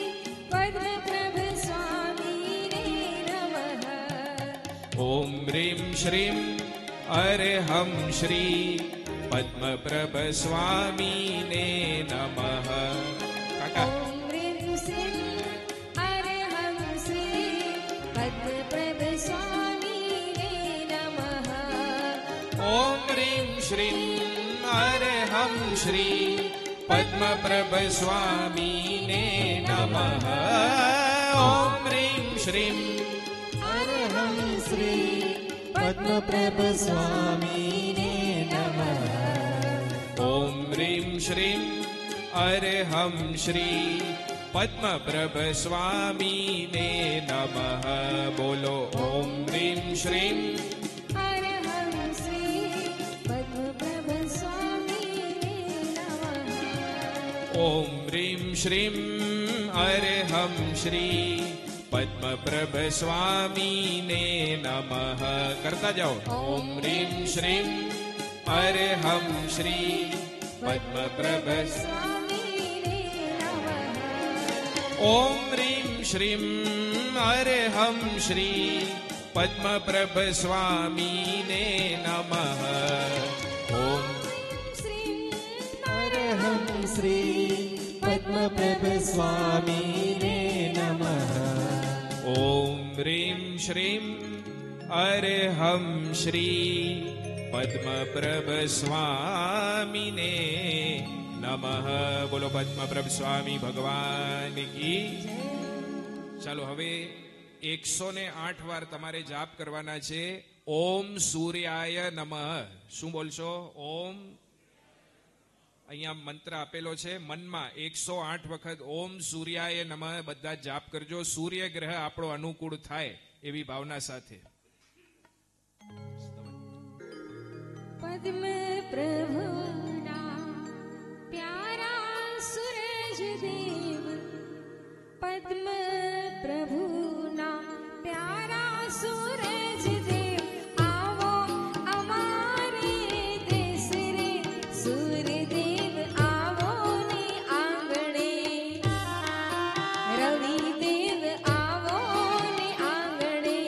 પદ્મપ્રભ સ્વામીને નમઃ. ઓમ રીમ શ્રીમ અરહમ શ્રી પદ્મપ્રભ સ્વામીને નમઃ. કાકા. ઓમ રીમ શ્રીમ અરહં શ્રી પદ્મપ્રભ સ્વામીને નમઃ. ઓમ રીમ શ્રીમ અરહમ શ્રી પદ્મપ્રભ સ્વામીને નમઃ. ઓમ રીમ શ્રીમ અરહં શ્રી પદ્મપ્રભ સ્વામીને નમઃ. ઓમ રીમ શ્રીમ અરહમ શ્રી પદ્મપ્રભ સ્વામીને નમઃ. બોલો ઓમ રીમ શ્રીમ અરહં શ્રી પદ્મપ્રભ સ્વામીને નમઃ. ઓમ રીમ શ્રીમ અરહમ શ્રી પદ્મપ્રભ સ્વામીને નમઃ. કરતા જાઓ. ઓમ રીમ શ્રીમ અરહમ શ્રી પદ્મપ્રભ. સ્વામીને નમઃ. ઓમ રીમ શ્રીમ અરહમ શ્રી પદ્મપ્રભ સ્વામીને નમઃ. ઓમ શ્રી અરહં શ્રી પદ્મપ્રભ સ્વામીને નમઃ. ઓમ રીમ શ્રીમ અરહમ શ્રી પદ્મપ્રભ સ્વામીને નમઃ. બોલો પદ્મપ્રભ સ્વામી ભગવાન કી. ચાલો હવે 108 વાર તમારે જાપ કરવાના છે. ઓમ સૂર્યાય નમઃ. શું બોલશો? ઓમ. અહીંયા મંત્ર આપેલો છે મનમાં 108 વખત ઓમ સૂર્યાય નમઃ બધા જાપ કરજો. સૂર્ય ગ્રહ આપણો અનુકૂળ થાય એવી ભાવના સાથે. પદ્મ પ્રભુના પ્યારા સૂરજ દેવ. પદ્મ પ્રભુના પ્યારા સૂરજ દેવ. આવો અમારે દેશ રે સૂર્યદેવ. આવો ને આંગણે રવિદેવ. આવો ને આંગણે.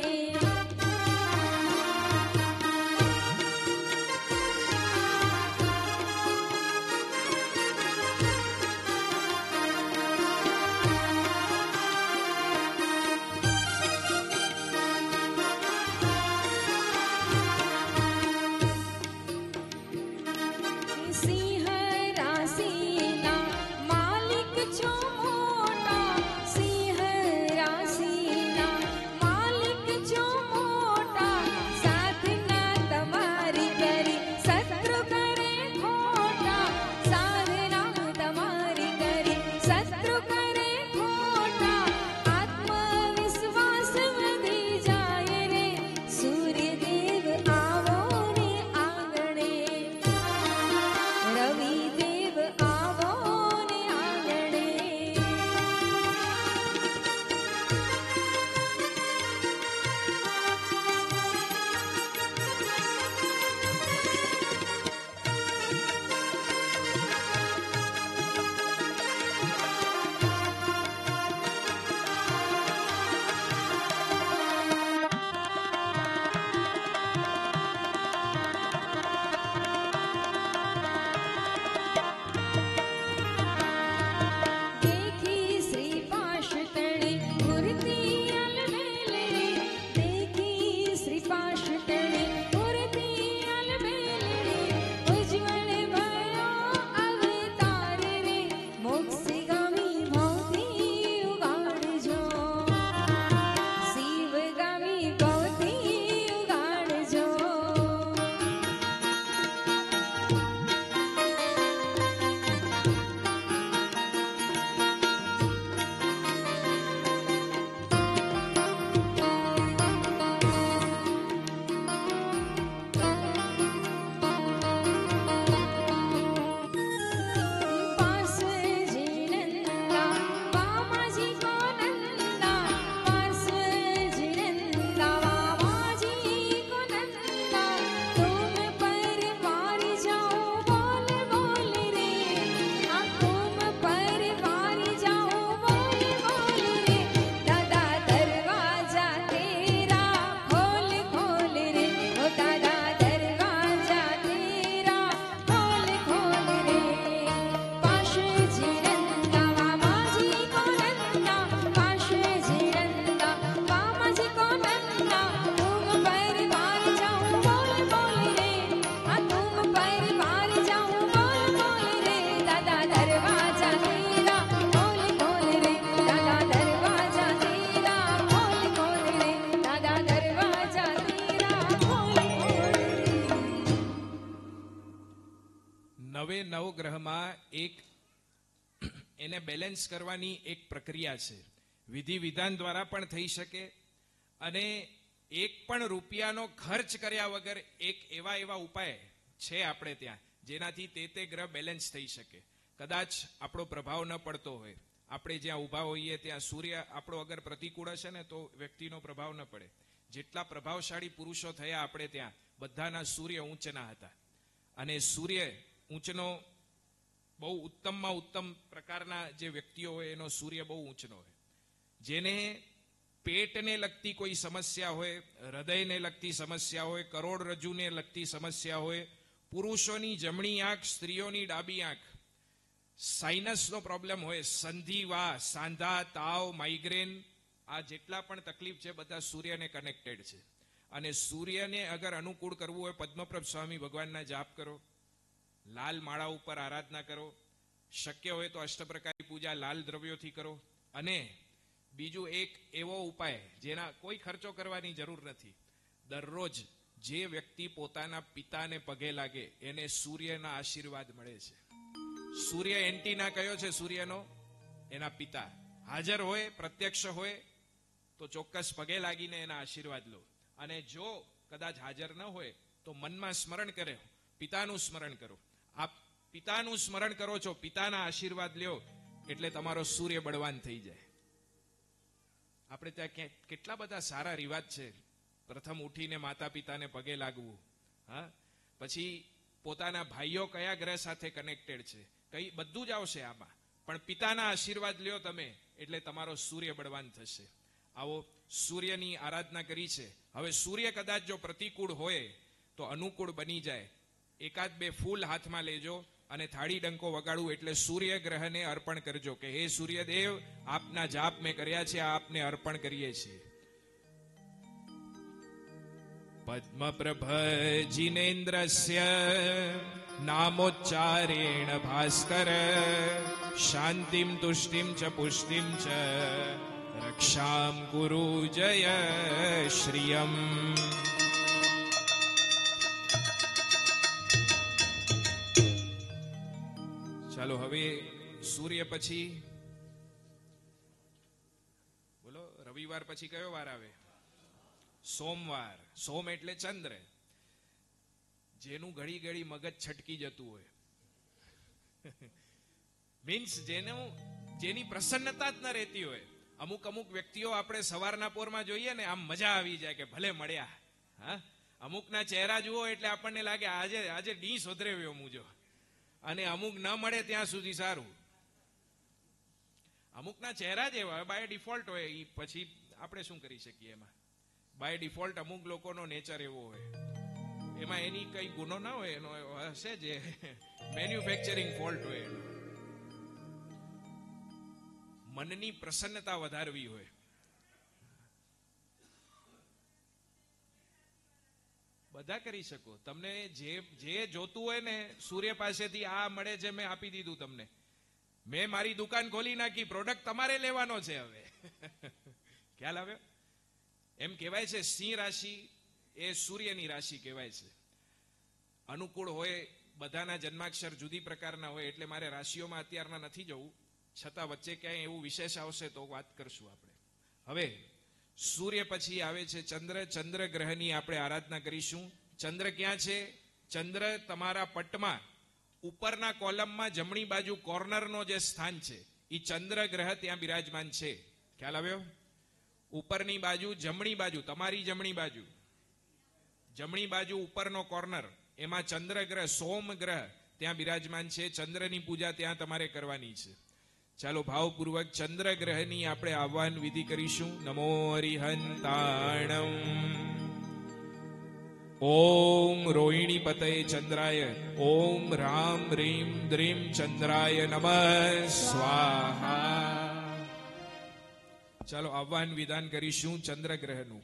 નવે નવ ગ્રહમાં એક એને બેલેન્સ કરવાની એક પ્રક્રિયા છે. વિધિ વિધાન દ્વારા પણ થઈ શકે અને એક પણ રૂપિયાનો ખર્ચ કર્યા વગર એક એવા ઉપાય છે આપણે ત્યાં જેનાથી તે ગ્રહ બેલેન્સ થઈ શકે. કદાચ આપણો પ્રભાવ ન પડતો હોય, આપણે જ્યાં ઊભા હોઈએ ત્યાં સૂર્ય આપણો અગર પ્રતિકૂળ હશે ને તો વ્યક્તિનો પ્રભાવ ન પડે. જેટલા પ્રભાવશાળી પુરુષો થયા આપણે ત્યાં બધાના સૂર્ય ઊંચના હતા અને સૂર્ય ઊંચનો બહુ ઉત્તમમાં ઉત્તમ પ્રકારના જે વ્યક્તિઓ હોય એનો સૂર્ય બહુ ઊંચનો હોય. જેને પેટને લગતી કોઈ સમસ્યા હોય, હૃદયને લગતી સમસ્યા હોય, કરોડરજ્જુને લગતી સમસ્યા હોય, પુરુષોની જમણી આંખ, સ્ત્રીઓની ડાબી આંખ, સાઇનસનો પ્રોબ્લેમ હોય, સંધિવા, સાંધા, તાવ, માઇગ્રેન, આ જેટલા પણ તકલીફ છે બધા સૂર્યને કનેક્ટેડ છે. અને સૂર્યને અગર અનુકૂળ કરવું હોય, પદ્મપ્રભ સ્વામી ભગવાનના જાપ કરો, લાલ માળા ઉપર આરાધના કરો, શક્ય હોય તો અષ્ટપ્રકારની પૂજા લાલ દ્રવ્યોથી કરો. અને બીજું એક એવો ઉપાય જેના કોઈ ખર્ચો કરવાની જરૂર નથી. દરરોજ જે વ્યક્તિ પોતાના પિતાને પગે લાગે એને સૂર્યના આશીર્વાદ મળે છે. સૂર્ય એન્ટીના કયો છે સૂર્યનો? એના પિતા. હાજર હોય, પ્રત્યક્ષ હોય તો ચોક્કસ પગે લાગીને એના આશીર્વાદ લો. અને જો કદાચ હાજર ન હોય તો મનમાં સ્મરણ કરે, પિતાનું સ્મરણ કરો. આપ પિતાનું સ્મરણ કરો છો, પિતાના આશીર્વાદ લ્યો એટલે તમારો સૂર્ય બળવાન થઈ જાય. આપણે ત્યાં કેટલા બધા સારા રિવાજ છે. પ્રથમ ઉઠીને માતા પિતાને પગે લાગવું, હા, પછી પોતાના ભાઈઓ કયા ગ્રહ સાથે કનેક્ટેડ છે, કઈ બધું જ આવશે આમાં, પણ પિતાના આશીર્વાદ લ્યો તમે એટલે તમારો સૂર્ય બળવાન થશે. આવો સૂર્યની આરાધના કરી છે. હવે સૂર્ય કદાચ જો પ્રતિકૂળ હોય તો અનુકૂળ બની જાય. એકાદ બે ફૂલ હાથમાં લેજો અને થાળી ડંકો વગાડવું એટલે સૂર્ય ગ્રહને અર્પણ કરજો કે હે સૂર્યદેવ, આપના જાપ મેં કર્યા છે, આપને અર્પણ કરીએ છીએ. પદ્મપ્રભ જીનેન્દ્રસ્ય નામોચ્ચારેણ ભાસ્કર શાંતિમ તુષ્ટિમ ચ પુષ્ટિમ ચ રક્ષામ ગુરુ જય શ્રિયમ. ચાલો હવે સૂર્ય પછી બોલો, રવિવાર પછી કયો વાર આવે? સોમવાર. સોમ એટલે ચંદ્ર. જેનું ઘડી ઘડી મગજ છટકી જતું હોય, મીન્સ જેની પ્રસન્નતા જ ન રહેતી હોય. અમુક વ્યક્તિઓ આપણે સવારના પોરમાં જોઈએ ને આમ મજા આવી જાય કે ભલે મળ્યા. હા, અમુકના ચહેરા જુઓ એટલે આપણને લાગે આજે ડી સોધરેવ્યો મુજો. અને અમુક ન મળે ત્યાં સુધી સારું. અમુકના ચહેરા જ એવા બાય ડિફોલ્ટ હોય, એ પછી આપણે શું કરી શકીએ એમાં. બાય ડિફોલ્ટ અમુક લોકોનો નેચર એવો હોય, એમાં એની કઈ ગુનો ના હોય, એનો હશે જે મેન્યુફેક્ચરિંગ ફોલ્ટ હોય એનો. મનની પ્રસન્નતા વધારવી હોય. બધા કરી શકો. તમને જે જોતું હોય ને સૂર્ય પાસેથી આ મળે છે, મેં આપી દીધું તમને. મેં મારી દુકાન ખોલી નાખી, પ્રોડક્ટ તમારે લેવાનો છે હવે. ખ્યાલ આવ્યો? એમ કહેવાય છે સિંહ રાશિ એ સૂર્યની રાશિ કહેવાય છે. અનુકૂળ હોય, બધાના જન્માક્ષર જુદી પ્રકારના હોય, એટલે મારે રાશિઓમાં અત્યારના નથી જવું. છતાં વચ્ચે ક્યાંય એવું વિશેષ આવશે તો વાત કરશું આપણે. હવે સૂર્ય પછી આવે છે ચંદ્ર. ચંદ્ર ગ્રહની આપણે આરાધના કરીશું. ચંદ્ર ક્યાં છે? ચંદ્ર તમારા પટમાં ઉપરના કોલમમાં જમણી બાજુ કોર્નરનો જે સ્થાન છે એ ચંદ્ર ગ્રહ ત્યાં બિરાજમાન છે. ખ્યાલ આવ્યો? ઉપરની બાજુ, જમણી બાજુ, તમારી જમણી બાજુ ઉપરનો કોર્નર, એમાં ચંદ્ર ગ્રહ, સોમ ગ્રહ ત્યાં બિરાજમાન છે. ચંદ્રની પૂજા ત્યાં તમારે કરવાની છે. ચાલો ભાવપૂર્વક ચંદ્ર ગ્રહની આપણે આહ્વાન વિધિ કરીશું. નમો હરિહંતાણમ. ઓમ રોહિણી પતય ચંદ્રાય, ઓમ રામ રીમ દ્રીમ ચંદ્રાય નમઃ સ્વાહા. ચાલો આહ્વાન વિધાન કરીશું ચંદ્ર ગ્રહનું.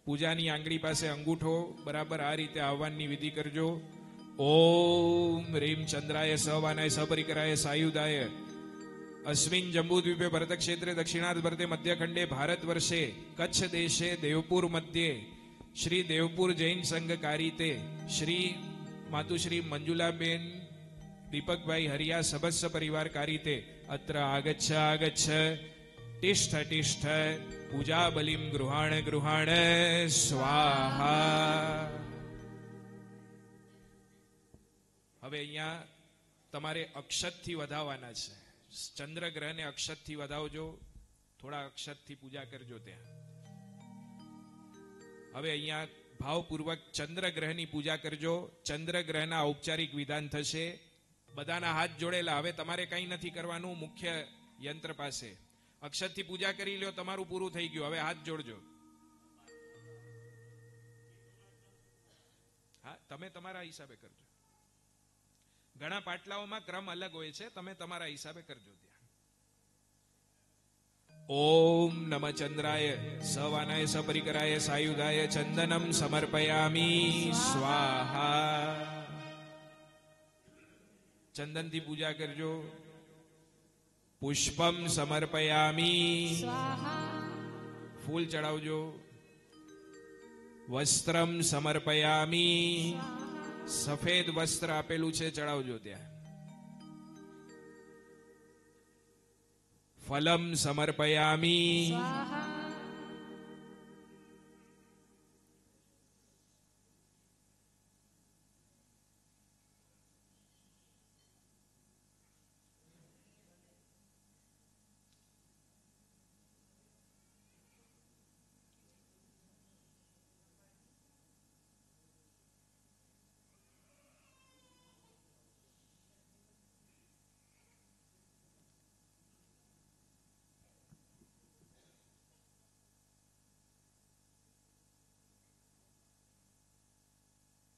પૂજાની આંગળી પાસે અંગૂઠો બરાબર આ રીતે આહ્વાનની વિધિ કરજો. ઓમ રીમ ચંદ્રાય સવાનાય સપરિકરાય સાયુધાય અસ્મિન જંબુદ્વીપે ભરતક્ષેત્રે દક્ષિણાર્ધ ભરતે મધ્યખંડે ભારત વર્ષે કચ્છ દેશે દેવપુર મધ્યે શ્રી દેવપુર જૈન સંઘ કારિતે શ્રી માતુશ્રી મંજુલાબેન દીપકભાઈ હરિયા સબસ્સ પરિવાર કારીતે અત્ર આગચ્છ આગચ્છ તિષ્ઠ તિષ્ઠ પૂજા બલિમ ગૃહાણ ગૃહાણ સ્વાહા. હવે અહીંયા તમારે અક્ષતથી વધાવવાના છે. ચંદ્રગ્રહને અક્ષતથી વધાવજો, થોડા અક્ષતથી પૂજા કરજો ત્યાં. હવે અહીંયા ભાવપૂર્વક ચંદ્રગ્રહની પૂજા કરજો. ચંદ્રગ્રહના ઔપચારિક વિધાન થશે. બધાના હાથ જોડેલા. હવે તમારે કંઈ નથી કરવાનું. મુખ્ય યંત્ર પાસે અક્ષતથી પૂજા કરી લ્યો, તમારું પૂરું થઈ ગયું. હવે હાથ જોડજો. હા, તમે તમારા હિસાબે કરજો. ઘણા પાટલાઓમાં ક્રમ અલગ હોય છે, તમે તમારા હિસાબે કરજો ત્યાં. ઓમ નમ ચંદ્રાય સવાનાય સપરિકરાય સાયુધાય ચંદનમ સમર્પયામી સ્વાહા. ચંદનથી પૂજા કરજો. પુષ્પમ સમર્પયામી, ફૂલ ચડાવજો. વસ્ત્રમ સમર્પયામી, સફેદ વસ્ત્ર આપેલું છે ચડાવજો ત્યાં. ફલમ સમર્પયામી,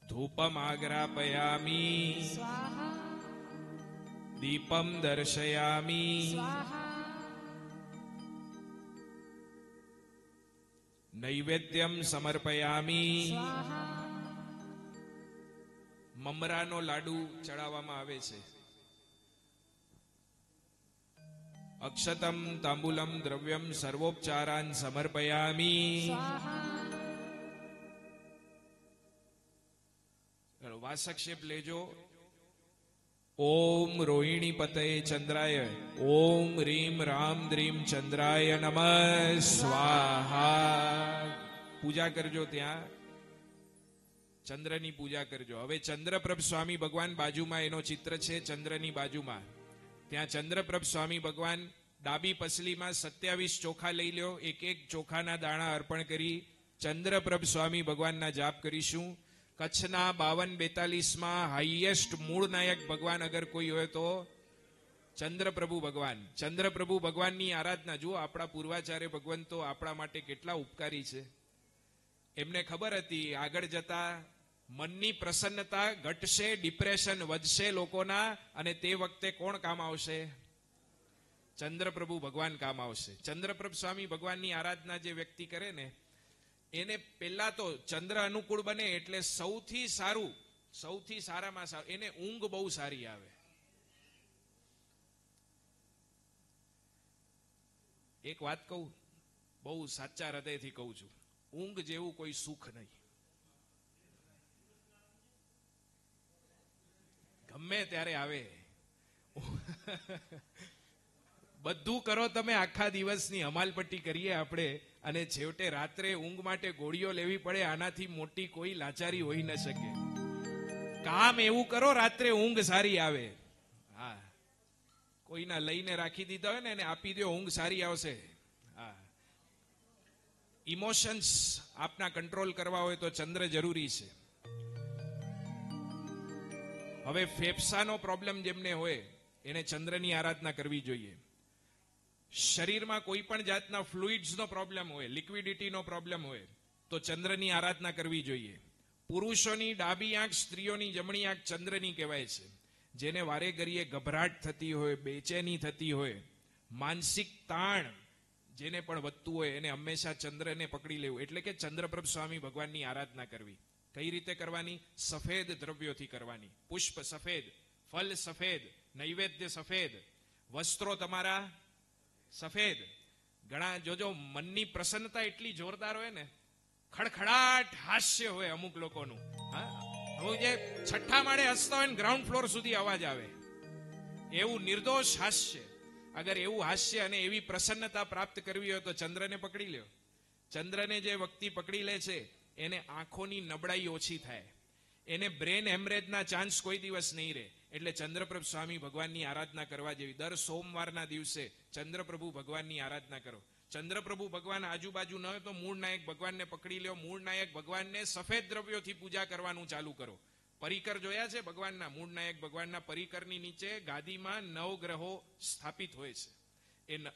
ધૂપમ આગ્રાપયામી, દીપમ દર્શયામી, નૈવેદ્યમ સમર્પયામી. મમરાનો લાડુ ચડાવવામાં આવે છે. અક્ષતમ તાંબુલમ દ્રવ્યમ સર્વોપચારાન સમર્પયામી. વાસક્ષેપ લેજો. ઓમ રોહિણી પતય ચંદ્રાય, ઓમ રીમ રામ દ્રીમ ચંદ્રાય નમઃ સ્વાહા. પૂજા કરજો ત્યાં. ચંદ્રની પૂજા કરજો. હવે ચંદ્રપ્રભ સ્વામી ભગવાન બાજુમાં એનો ચિત્ર છે. ચંદ્રની બાજુમાં ત્યાં ચંદ્રપ્રભ સ્વામી ભગવાન ડાબી પસલીમાં 27 ચોખા લઈ લ્યો. એક એક ચોખાના દાણા અર્પણ કરી ચંદ્રપ્રભ સ્વામી ભગવાનના જાપ કરીશું. કચ્છના 52-42માં હાઈએસ્ટ મૂળ નાયક ભગવાન અગર કોઈ હોય તો ચંદ્રપ્રભુ ભગવાન. ચંદ્રપ્રભુ ભગવાનની આરાધના. જુઓ, આપણા પૂર્વાચાર્ય ભગવંતો આપણા માટે કેટલા ઉપકારી છે. એમને ખબર હતી આગળ જતા મનની પ્રસન્નતા ઘટશે, ડિપ્રેશન વધશે લોકોના, અને તે વખતે કોણ કામ આવશે? ચંદ્રપ્રભુ ભગવાન કામ આવશે. ચંદ્રપ્રભુ સ્વામી ભગવાનની આરાધના જે વ્યક્તિ કરે ને, એને પહેલા તો ચંદ્ર અનુકૂળ બને એટલે સૌથી સારું, સૌથી સારામાં સારું એને ઊંઘ બહુ સારી આવે. એક વાત કહું, બહુ સાચા હૃદયથી કહું છું, ઊંઘ જેવું કોઈ સુખ નહીં. ગમે ત્યારે આવે. બધું કરો તમે, આખા દિવસની હમાલપટ્ટી કરીએ આપણે, અને છેવટે રાત્રે ઊંઘ માટે ગોળીઓ લેવી પડે. આનાથી મોટી કોઈ લાચારી હોઈ ન શકે. કામ એવું કરો રાત્રે ઊંઘ સારી આવે. હા, કોઈના લઈને રાખી દીધા હોય ને એને આપી દો, ઊંઘ સારી આવશે. હા, ઇમોશન્સ આપના કંટ્રોલ કરવા હોય તો ચંદ્ર જરૂરી છે. હવે ફેફસાનો પ્રોબ્લેમ જેમને હોય એને ચંદ્રની આરાધના કરવી જોઈએ. શરીરમાં કોઈ પણ જાતના ફ્લુઇડ્સનો પ્રોબ્લેમ હોય, લિક્વિડિટીનો પ્રોબ્લેમ હોય તો ચંદ્રની આરાધના કરવી જોઈએ. પુરુષોની ડાબી આંખ, સ્ત્રીઓની જમણી આંખ ચંદ્રની કહેવાય છે. જેને વારે ઘડીએ ગભરાટ થતી હોય, બેચેની થતી હોય, માનસિક તાણ જેને પણ વધતું હોય, એને હંમેશા ચંદ્રને પકડી લેવું. એટલે કે ચંદ્રપ્રભ સ્વામી ભગવાનની આરાધના કરવી. કઈ રીતે કરવાની? સફેદ દ્રવ્યોથી કરવાની. પુષ્પ સફેદ, ફલ સફેદ, નૈવેદ્ય સફેદ, વસ્ત્રો તમારા સફેદ. ઘણા જોજો, મનની પ્રસન્નતા એટલી જોરદાર હોય ને, ખડખડાટ હાસ્ય હોય અમુક લોકોનું. હા, હું જે છઠ્ઠા માળે હસતા હોય ને ગ્રાઉન્ડ ફ્લોર સુધી અવાજ આવે. એવું નિર્દોષ હાસ્ય, અગર એવું હાસ્ય અને એવી પ્રસન્નતા પ્રાપ્ત કરવી હોય તો ચંદ્રને પકડી લ્યો. ચંદ્રને જે વ્યક્તિ પકડી લે છે એને આંખોની નબળાઈ ઓછી થાય, એને બ્રેન હેમરેજના ચાન્સ કોઈ દિવસ નહીં રહે. એટલે ચંદ્રપ્રભુ સ્વામી ભગવાનની આરાધના કરવા જેવી. દર સોમવારના દિવસે ચંદ્રપ્રભુ ભગવાનની આરાધના કરો. ચંદ્રપ્રભુ ભગવાન આજુબાજુ ન હોય તો મૂળ નાયક ભગવાનને પકડી લ્યો. મૂળ નાયક ભગવાનને સફેદ દ્રવ્યોથી પૂજા કરવાનું ચાલુ કરો. પરિકર જોયા છે ભગવાનના? મૂળ નાયક ભગવાનના પરિકરની નીચે ગાદીમાં 9 ગ્રહો સ્થાપિત હોય છે.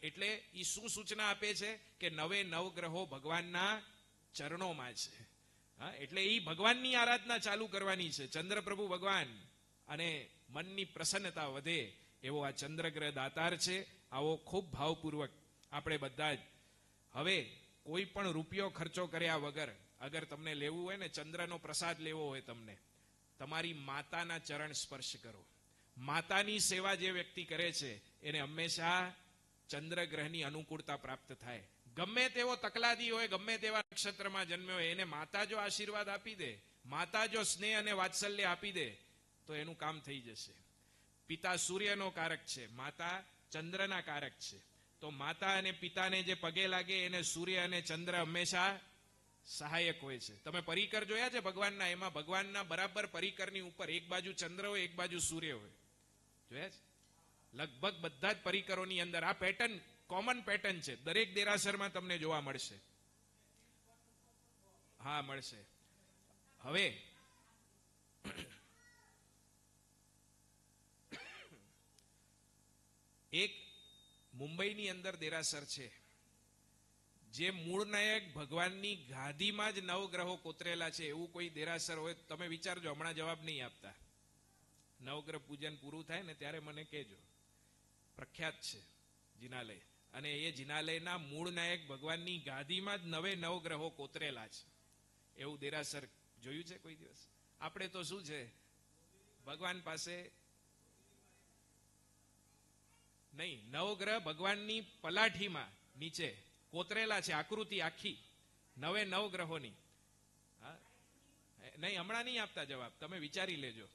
એટલે એ શું સૂચના આપે છે કે 9 ગ્રહો ભગવાનના ચરણોમાં છે. હા, એટલે એ ભગવાનની આરાધના ચાલુ કરવાની છે. ચંદ્રપ્રભુ ભગવાન અને મનની પ્રસન્નતા વધે એવો આ ચંદ્રગ્રહ દાતાર છે. આવો ખૂબ ભાવપૂર્વક આપણે બધા જ હવે કોઈ પણ રૂપિયો ખર્ચો કર્યા વગર અગર તમને લેવું હોય ને, ચંદ્રનો પ્રસાદ લેવો હોય, તમને તમારી માતાના ચરણ સ્પર્શ કરો. માતાની સેવા જે વ્યક્તિ કરે છે એને હંમેશા ચંદ્રગ્રહની અનુકૂળતા પ્રાપ્ત થાય. ગમે તેવો તકલાદી હોય, ગમે તેવા નક્ષત્રમાં જન્મ્યો હોય, એને માતા જો આશીર્વાદ આપી દે, માતા જો સ્નેહ અને વાત્સલ્ય આપી દે તો એનું કામ થઈ જશે. પિતા સૂર્યનો કારક છે, માતા ચંદ્રના કારક છે. તો માતા અને પિતાને જે પગે લાગે એને સૂર્ય અને ચંદ્ર હંમેશા સહાયક હોય છે. તમે પરિકર જોયા છે ભગવાનના? એમાં ભગવાનના બરાબર પરિકરની ઉપર એક બાજુ ચંદ્ર હોય, એક બાજુ સૂર્ય હોય. જોયા છે? લગભગ બધા જ પરિકરોની અંદર આ પેટર્ન કોમન પેટર્ન છે. દરેક દેરાસરમાં તમને જોવા મળશે. હા, મળશે. હવે એક મુંબઈની અંદર દેરાસર છે, જે મૂળ નાયક ભગવાનની ગાદીમાં જ 9 ગ્રહો કોતરેલા છે. એવું કોઈ દેરાસર હોય તમે વિચારજો. હમણાં જવાબ નહીં આપતા. 9 ગ્રહ પૂજન પૂરું થાય ને ત્યારે મને કહેજો. પ્રખ્યાત છે જિનાલય, અને એ જિનાલયના મૂળ નાયક ભગવાનની ગાદીમાં જ 9 ગ્રહો કોતરેલા છે. એવું દેરાસર જોયું છે કોઈ દિવસ? આપણે તો શું છે, ભગવાન પાસે નહીં, 9 ગ્રહ ભગવાનની પલાઠીમાં નીચે કોતરેલા છે, આકૃતિ આખી 9 ગ્રહોની. નહીં, હમણાં નહીં આપતા જવાબ. તમે વિચારી લેજો,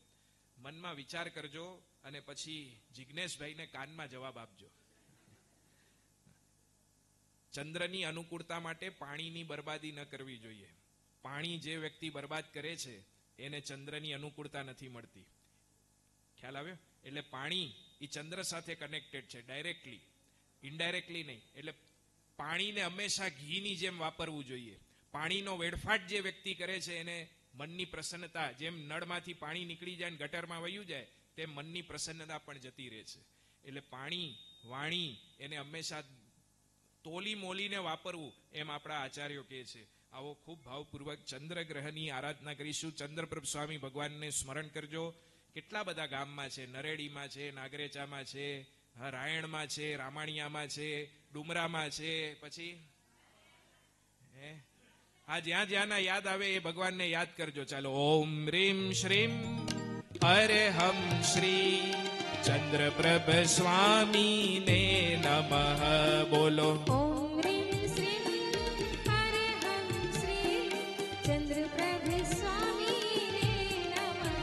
મનમાં વિચાર કરજો અને પછી જિજ્ઞેશભાઈને કાનમાં જવાબ આપજો. ચંદ્રની અનુકૂળતા માટે પાણીની બરબાદી ન કરવી જોઈએ. પાણી જે વ્યક્તિ બરબાદ કરે છે એને ચંદ્રની અનુકૂળતા નથી મળતી. ખ્યાલ આવ્યો? એટલે પાણી એ ચંદ્ર સાથે કનેક્ટેડ છે, ડાયરેક્ટલી, ઇનડાયરેક્ટલી નહીં. એટલે પાણીને હંમેશા ઘીની જેમ વાપરવું જોઈએ. પાણીનો વેડફાટ જે વ્યક્તિ કરે છે એને મનની પ્રસન્નતા, જેમ નળમાંથી પાણી નીકળી જાય ને ગટરમાં વયું જાય તેમ મનની પ્રસન્નતા પણ જતી રહે છે. એટલે પાણી, વાણી એને હંમેશા તોલી મોલીને વાપરવું એમ આપણા આચાર્યો કહે છે. આવો ખૂબ ભાવપૂર્વક ચંદ્રગ્રહની આરાધના કરીશું. ચંદ્રપ્રભુ સ્વામી ભગવાનને સ્મરણ કરજો. કેટલા બધા ગામમાં છે, નરેડીમાં છે, નાગરેચામાં છે, રાયણમાં છે, રામાણિયામાં છે, ડુમરામાં છે, પછી આ જ્યાં જ્યાંના યાદ આવે એ ભગવાનને યાદ કરજો. ચાલો. ઓમ રીમ શ્રીમ અરહમ શ્રી ચંદ્રપ્રભ સ્વામીને નમઃ. બોલો. ઓમ રીમ શ્રીમ અરહમ શ્રી ચંદ્રપ્રભ સ્વામીને નમઃ.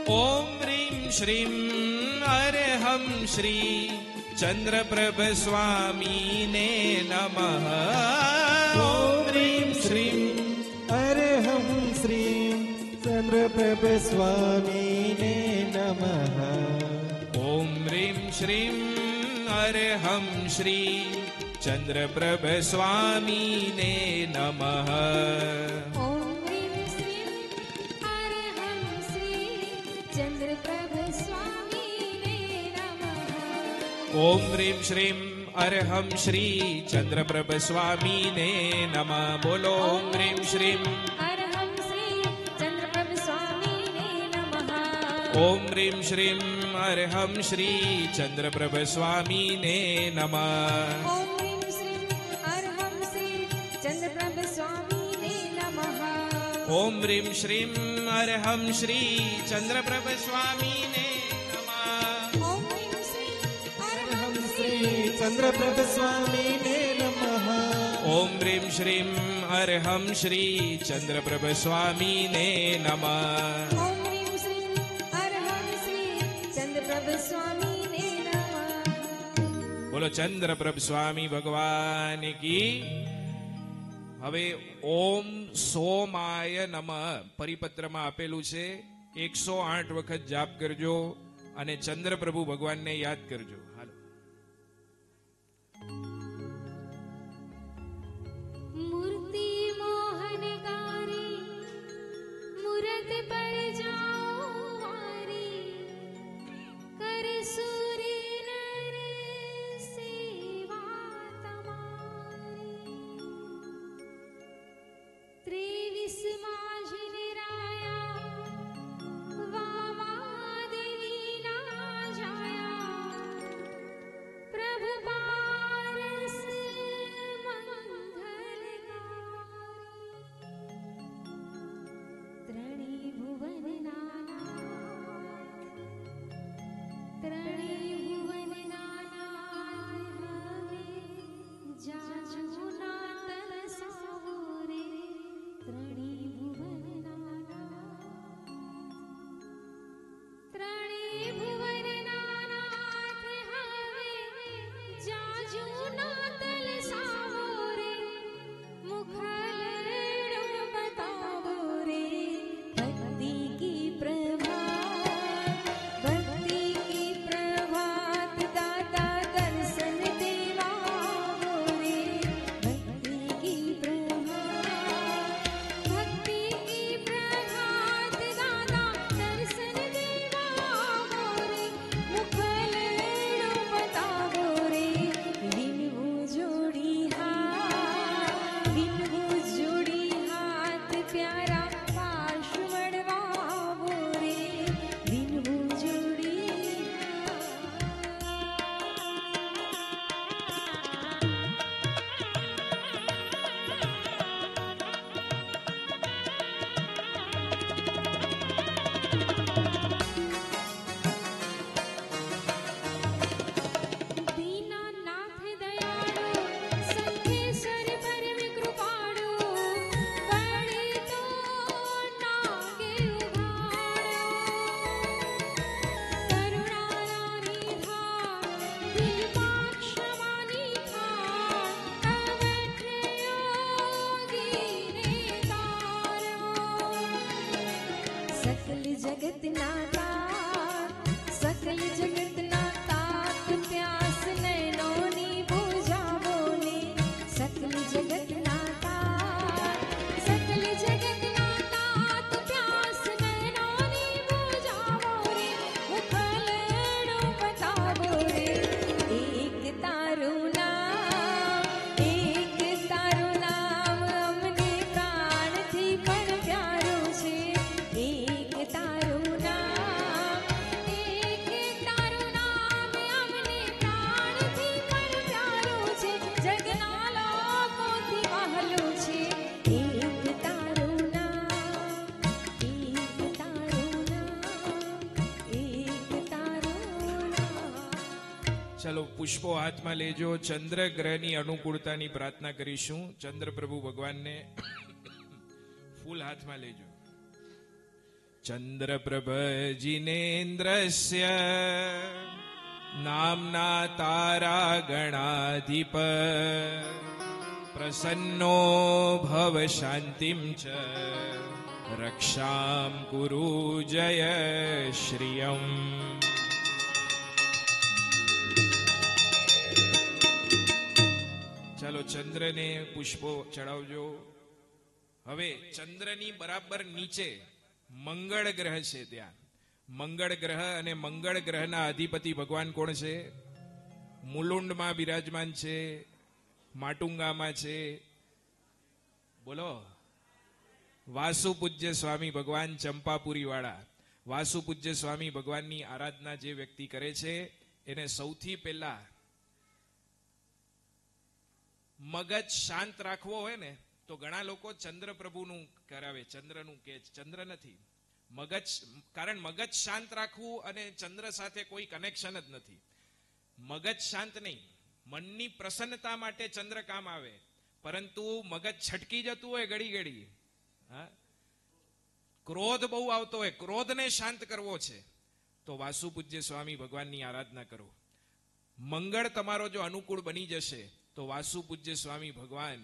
ઓમ રીમ શ્રીમ અરહમ શ્રી ચંદ્રપ્રભ સ્વામીને નમઃ. ઓમ રીમ શ્રીમ અરહમ શ્રી ચંદ્રપ્રભ સ્વામીને નમઃ. ઓમ રીમ શ્રીમ અરહમ શ્રી ચંદ્રપ્રભ સ્વામીને નમઃ. ઓમ રીમ શ્રીમ અરહમ શ્રી ચંદ્રપ્રભ સ્વામીને નમઃ. ઓમ રીમ શ્રીમ અરહમ શ્રી ચંદ્રપ્રભ સ્વામીને નમઃ. બોલો. ઓમ રીમ શ્રીમ અરહમ શ્રી ચંદ્રપ્રભ સ્વામીને નમઃ. ઓમ રીમ શ્રીમ અરહમ શ્રી ચંદ્રપ્રભ સ્વામીને નમઃ. ઓમ રીમ શ્રીમ અરહમ શ્રી ચંદ્રપ્રભ સ્વામીને નમઃ. ઓમ રીમ શ્રીમ અરહમ શ્રી ચંદ્રપ્રભ સ્વામીને નમઃ. ઓમ રીમ શ્રીમ અરહમ શ્રી ચંદ્રપ્રભ સ્વામીને નમઃ. ઓમ રીમ શ્રીમ અરહમ શ્રી ચંદ્રપ્રભ સ્વામીને નમઃ. ઓમ રીમ શ્રીમ અરહમ શ્રી ચંદ્રપ્રભ પ્રભ સ્વામી ને નમઃ. બોલો ચંદ્રપ્રભ સ્વામી ભગવાન કી. હવે ઓમ સોમાય નમઃ પરિપત્રમાં આપેલું છે. 108 વખત જાપ કરજો અને ચંદ્રપ્રભુ ભગવાનને યાદ કરજો. હાલો. મૂર્તિ મોહનકારી મૂરત પર જાઓ વારી કર સૂરી નર સેવા તમારી 23 માજનરાયા વામા દેવી ના જાયા પ્રભુ પારસ ત્રણેય ભુવન નાનાથ હવે જાજો ના તરસાવો રે ત્રણેય ભુવન નાનાથ ત્રણેય ભુવન નાનાથ હવે જાજો ના તરસાવો રે મુખલેડો બતાવો રે ભક્તિ કી પ્રભાત દાતા દર્શન દેવાવો રે ભક્તિ કી પ્રભાત દાતા દર્શન દેવાવો રે મુખલેડો બતાવો રે વિનવું જોડી હાથ પ્યારા પાશ વડવાવો રે વિનવું જોડી દીનાનાથ દયાળુ સંકેશ્વર પરમ કૃપાળુ પડી તો નાગે ઉઘાડો કરુણારાની ધાર દિલમાં ક્ષમાની થાર અવઠ યોગીને તારો સકલ જગતના તાત પ્યાસ નયનોની બુઝાવો ને સકલ જગતના તાત પ્યાસ નયનોની બુઝાવો રે મુખલેડો બતાવો રે એક તારું નામ અમને પ્રાણથી પણ પ્યારું છે એક તારું નામ અમને પ્રાણથી પણ પ્યારું છે જગના લોકોથી વહાલું છે એક તારું નામ ચલો પુષ્પો હાથમાં લેજો. ચંદ્રગ્રહની અનુકૂળતાની પ્રાર્થના કરીશું. ચંદ્રપ્રભુ ભગવાનને ફૂલ હાથમાં લેજો. ચંદ્રપ્રભ જીનેન્દ્રસ્ય નામના તારા ગણાધિપ પ્રસન્નો ભવ શાંતિમ ચ રક્ષામ કુરુ જય શ્રિયમ. ચાલો ચંદ્રને પુષ્પો ચડાવજો. હવે ચંદ્રની બરાબર નીચે મંગળ ગ્રહ છે. ત્યાં મંગળ ગ્રહ અને મંગળ ગ્રહના અધિપતિ ભગવાન કોણ છે? મુલુંડમાં બિરાજમાન છે, માટુંગામાં છે. બોલો વાસુ પૂજ્ય સ્વામી ભગવાન ચંપાપુરી વાળા. વાસુ પૂજ્ય સ્વામી ભગવાનની આરાધના જે વ્યક્તિ કરે છે એને સૌથી પહેલા મગજ શાંત રાખવો હોય ને તો ઘણા લોકો ચંદ્ર પ્રભુનું કરાવે, ચંદ્રનું કે ચંદ્ર નથી મગજ. કારણ મગજ શાંત રાખવું અને ચંદ્ર સાથે કોઈ કનેક્શન જ નથી. મગજ શાંત નહીં, મનની પ્રસન્નતા માટે ચંદ્ર કામ આવે, પરંતુ મગજ છટકી જતું હોય ઘડી ઘડી, હા, ક્રોધ બહુ આવતો હોય, ક્રોધને શાંત કરવો છે તો તો વાસુ પૂજ્ય સ્વામી ભગવાનની આરાધના કરો. મંગળ તમારો જો અનુકૂળ બની જશે તો વાસુ પૂજ્ય સ્વામી ભગવાન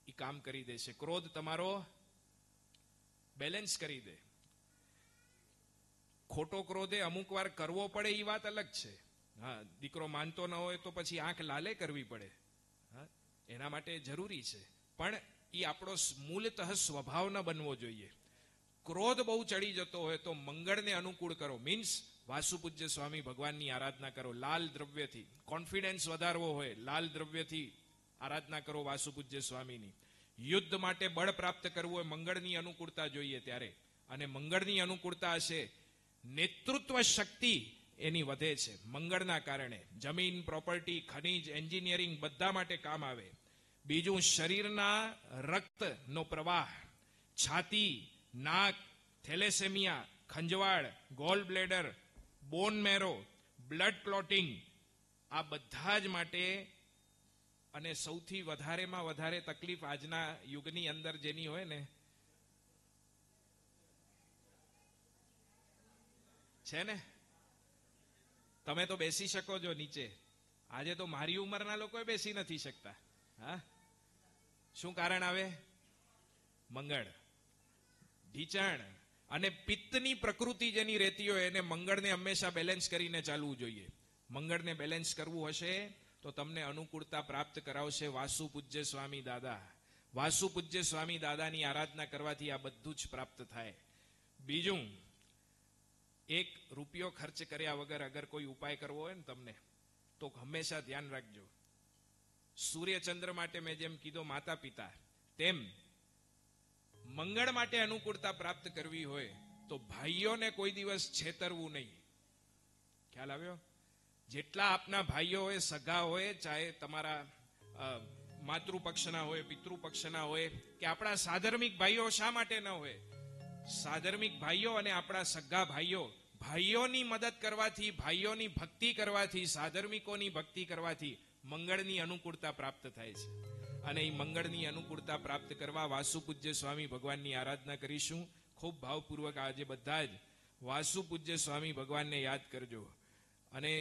એ કામ કરી દેશે. ક્રોધ તમારો બેલેન્સ કરી દે. ખોટો ક્રોધે અમુક વાર કરવો પડે એ વાત અલગ છે. હા, દીકરો માનતો ન હોય તો પછી આંખ લાલે કરવી પડે. હા, એના માટે જરૂરી છે, પણ એ આપણો મૂળતઃ સ્વભાવ ન બનવો જોઈએ. ક્રોધ બહુ ચડી જતો હોય તો મંગળને અનુકૂળ કરો. મીન્સ વાસુ પૂજ્ય સ્વામી ભગવાનની આરાધના કરો લાલ દ્રવ્યથી. કોન્ફિડન્સ વધારવો હોય, લાલ દ્રવ્યથી આરાધના કરો વાસુ પૂજ્ય સ્વામીની. યુદ્ધ માટે બળ પ્રાપ્ત કરવું હોય, મંગળની અનુકૂળતા જોઈએ ત્યારે. અને મંગળની અનુકૂળતા હશે, નેતૃત્વ શક્તિ એની વધે છે મંગળના કારણે. જમીન, પ્રોપર્ટી, ખનીજ, એન્જિનિયરિંગ બધા માટે કામ આવે. બીજું, શરીરના રક્તનો પ્રવાહ, છાતી, નાક, થેલેસેમિયા, ખંજવાળ, ગોલ બ્લેડર, બોન મેરો, બ્લડ ક્લોટિંગ, આ બધા જ માટે. અને સૌથી વધારેમાં વધારે તકલીફ આજના યુગની અંદર જેની હોય ને છે ને, તમે તો બેસી શકો છો નીચે, આજે તો મારી ઉંમરના લોકો બેસી નથી શકતા. હા, શું કારણ આવે? મંગળ, ઢીચણ અને પિત્તની પ્રકૃતિ જેની રહેતી હોય એને મંગળને હંમેશા બેલેન્સ કરીને ચાલવું જોઈએ. મંગળને બેલેન્સ કરવું હશે તો તમને અનુકૂળતા પ્રાપ્ત કરાવશે વાસુ પૂજ્ય સ્વામી દાદા. વાસુ પૂજ્ય સ્વામી દાદાની આરાધના કરવાથી આ બધું જ પ્રાપ્ત થાય. બીજું, એક રૂપિયો ખર્ચ કર્યા વગર અગર કોઈ ઉપાય કરવો હોય ને તમને, તો હંમેશા ધ્યાન રાખજો. સૂર્યચંદ્ર માટે મેં જેમ કીધો માતા પિતા, તેમ મંગળ માટે અનુકૂળતા પ્રાપ્ત કરવી હોય તો ભાઈઓને કોઈ દિવસ છેતરવું નહીં. ખ્યાલ આવ્યો? જેટલા આપના ભાઈઓ હોય, સગા હોય, ચાહે તમારા માતૃપક્ષના હોય, પિતૃપક્ષના હોય, કે આપણા સાધર્મિક ભાઈઓ શા માટે ન હોય? સાધર્મિક ભાઈઓ અને આપણા સગા ભાઈઓ, ભાઈઓની મદદ કરવાથી, ભાઈઓની ભક્તિ કરવાથી, સાધર્મિકોની ભક્તિ કરવાથી મંગળની અનુકૂળતા પ્રાપ્ત થાય છે. અને એ મંગળની અનુકૂળતા પ્રાપ્ત કરવા વાસુ પૂજ્ય સ્વામી ભગવાનની આરાધના કરીશું. ખૂબ ભાવપૂર્વક આજે બધા જ વાસુ પૂજ્ય સ્વામી ભગવાનને યાદ કરજો. અને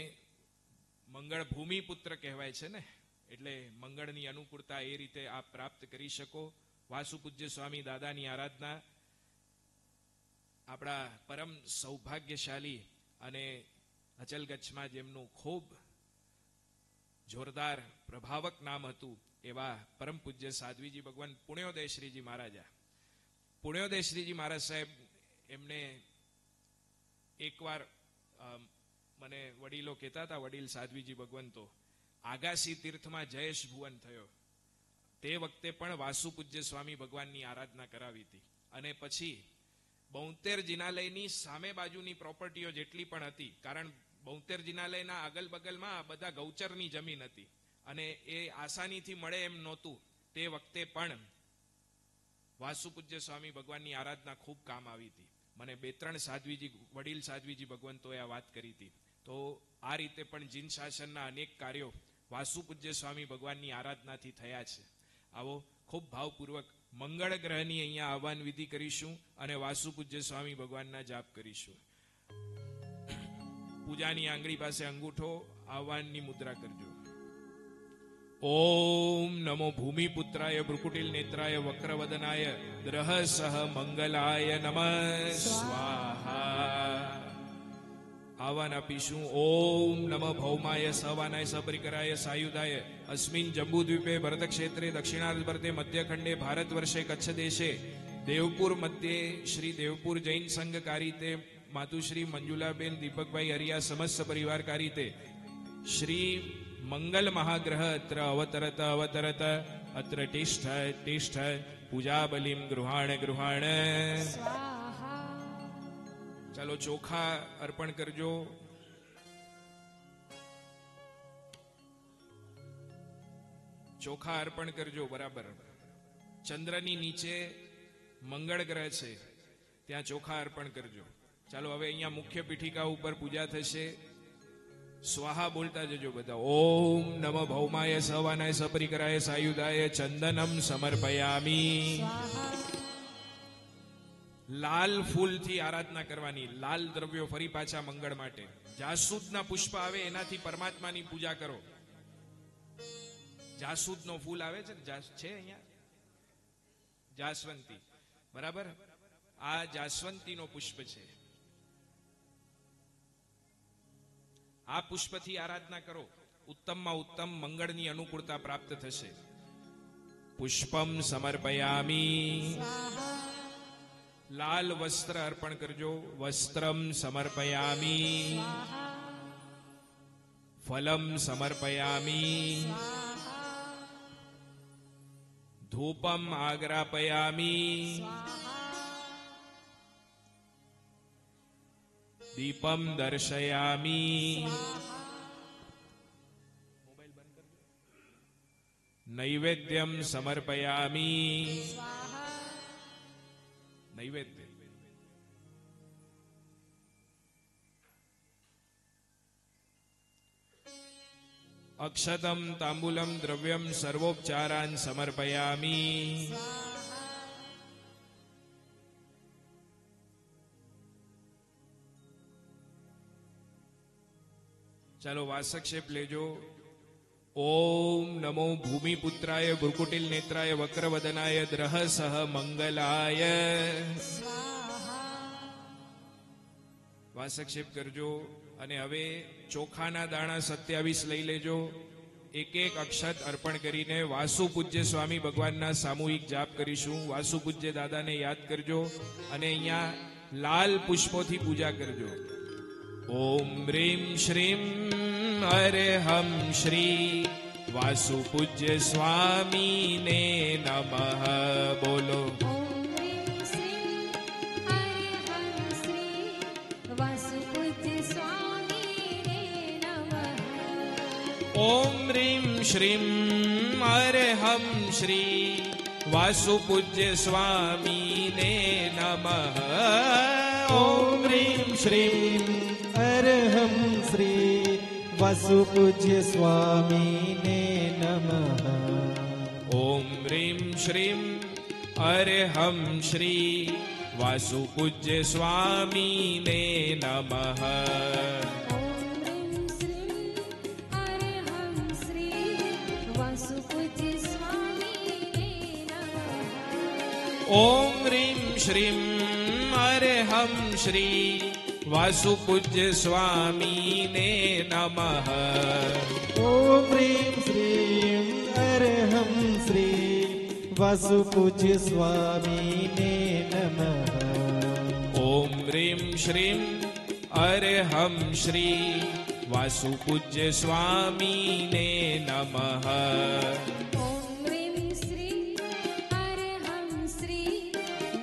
મંગળ ભૂમિપુત્ર કહેવાય છે ને, એટલે મંગળની અનુકૂળતા એ રીતે આપ પ્રાપ્ત કરી શકો. વાસુ પૂજ્ય સ્વામી દાદાની આરાધના આપણા પરમ સૌભાગ્યશાળી અને અચલગચ્છમાં જેમનું ખૂબ જોરદાર પ્રભાવક નામ હતું એવા પરમ પૂજ્ય સાધ્વીજી ભગવાન પુણ્યોદય શ્રીજી મહારાજા. પુણ્યોદય શ્રીજી મહારાજ સાહેબ, એમને એકવાર મને વડીલો કહેતા હતા, વડીલ સાધ્વીજી ભગવંતો, આગાસી તીર્થમાં જયેશ ભુવન થયો તે વખતે પણ વાસુ પૂજ્ય સ્વામી ભગવાનની આરાધના કરાવી હતી. અને પછી 72 જિનાલયની સામે બાજુની પ્રોપર્ટીઓ જેટલી પણ હતી, કારણ 72 જિનાલયના અગલ બગલમાં બધા ગૌચરની જમીન હતી અને એ આસાનીથી મળે એમ નહોતું. તે વખતે પણ વાસુ પૂજ્ય સ્વામી ભગવાનની આરાધના ખૂબ કામ આવી હતી. મને 2-3 સાધ્વીજી, વડીલ સાધ્વીજી ભગવંતોએ આ વાત કરી હતી. તો આ રીતે પણ જીન શાસનના અનેક કાર્યો વાસુ પૂજ્ય સ્વામી ભગવાનની આરાધનાથી થયા છે. આવો ખૂબ ભાવપૂર્વક મંગળ ગ્રહની અહીંયા આહવાન વિધિ કરીશું અને વાસુ પૂજ્ય સ્વામી ભગવાનના જાપ કરીશું. પૂજાની આંગળી પાસે અંગૂઠો, આહવાનની મુદ્રા કરજો. ઓમ નમો ભૂમિપુત્રાય ભ્રુકુટિલ નેત્રાય વક્રવદનાય દ્રહ સહ મંગલાય નમઃ સ્વાહા. આહવાન આપીશું. ઓમ નમઃ ભૌમાય સવાનાય સપરિકરાય સાયુધાય અસ્મિન જંબુદ્વીપે ભરતક્ષેત્રે દક્ષિણાર્ધ ભરતે મધ્યખંડે ભારત વર્ષે કચ્છ દેશે દેવપુર મધ્યે શ્રી દેવપુર જૈન સંઘ કારીતે માતુશ્રી મંજુલાબેન દીપકભાઈ હરિયા સમસ્ત પરિવાર કારીતે શ્રી મંગલ મહાગ્રહ અત્ર અવતરત અવતરત અત્ર તિષ્ઠ તિષ્ઠ પૂજા બલિમ ગૃહાણ ગૃહાણ. ચાલો ચોખા અર્પણ કરજો. ચોખા અર્પણ કરજો. બરાબર, ચંદ્રની નીચે મંગળ ગ્રહ છે, ત્યાં ચોખા અર્પણ કરજો. ચાલો હવે અહીંયા મુખ્ય પીઠિકા ઉપર પૂજા થશે. સ્વાહા બોલતા જજો બધા. ઓમ નમઃ ભૌમાય સવાનાય સપરિકરાય સાયુધાય ચંદનમ સમર્પયામિ. લાલ ફૂલથી આરાધના કરવાની, લાલ દ્રવ્યો ફરી પાછા મંગળ માટે. જાસૂદના પુષ્પ આવે એનાથી પરમાત્માની પૂજા કરો. જાસૂદનો ફૂલ આવે છે ને, છે અહીંયા જાસવંતી, બરાબર? આ જાસવંતીનો પુષ્પ છે. આ પુષ્પથી આરાધના કરો, ઉત્તમમાં ઉત્તમ મંગળની અનુકૂળતા પ્રાપ્ત થશે. પુષ્પમ સમર્પયામી, લાલ વસ્ત્ર અર્પણ કરજો. વસ્ત્રમ સમર્પયામી, ફલમ સમર્પયામી, ધૂપમ આગ્રાપયામી, દીપમ દર્શયામી, નૈવેદ્યમ સમર્પયામી. નૈવેદ્ય અક્ષતમ તાંબુલમ દ્રવ્યમ સર્વોપચારાન સમર્પયામી. ચાલો વાસક્ષેપ લેજો. ઓમ નમો ભૂમિપુત્રાય ભ્રુકુટિલ નેત્રાય વક્રવદનાય દ્રહસહ મંગલાય. વાસક્ષેપ કરજો. અને હવે ચોખાના દાણા 27 લઈ લેજો. એક એક અક્ષત અર્પણ કરીને વાસુ પૂજ્ય સ્વામી ભગવાનના સામૂહિક જાપ કરીશું. વાસુ પૂજ્ય દાદાને યાદ કરજો અને અહીંયા લાલ પુષ્પોથી પૂજા કરજો. ઓમ રીમ શ્રીમ અરહમ શ્રી વાસુ પૂજ્ય સ્વામીને નમઃ. બોલો. ઓમ રીમ શ્રીમ અરહમ શ્રી વાસુ પૂજ્ય સ્વામીને નમઃ. ઓમ રીમ શ્રીમ અરહમ શ્રી વાસુ પૂજ્ય સ્વામીને નમઃ. ઓમ રીમ શ્રીમ અરહમ શ્રી વાસુ પૂજ્ય સ્વામીને નમઃ. ઓમ રીમ શ્રીમ અરહમ શ્રી વાસુ પૂજ્ય સ્વામીને નમઃ. ઓમ રીમ શ્રીમ અરહમ શ્રી વાસુ પૂજ્ય સ્વામીને નમઃ. ઓમ રીમ શ્રીમ અરહમ શ્રી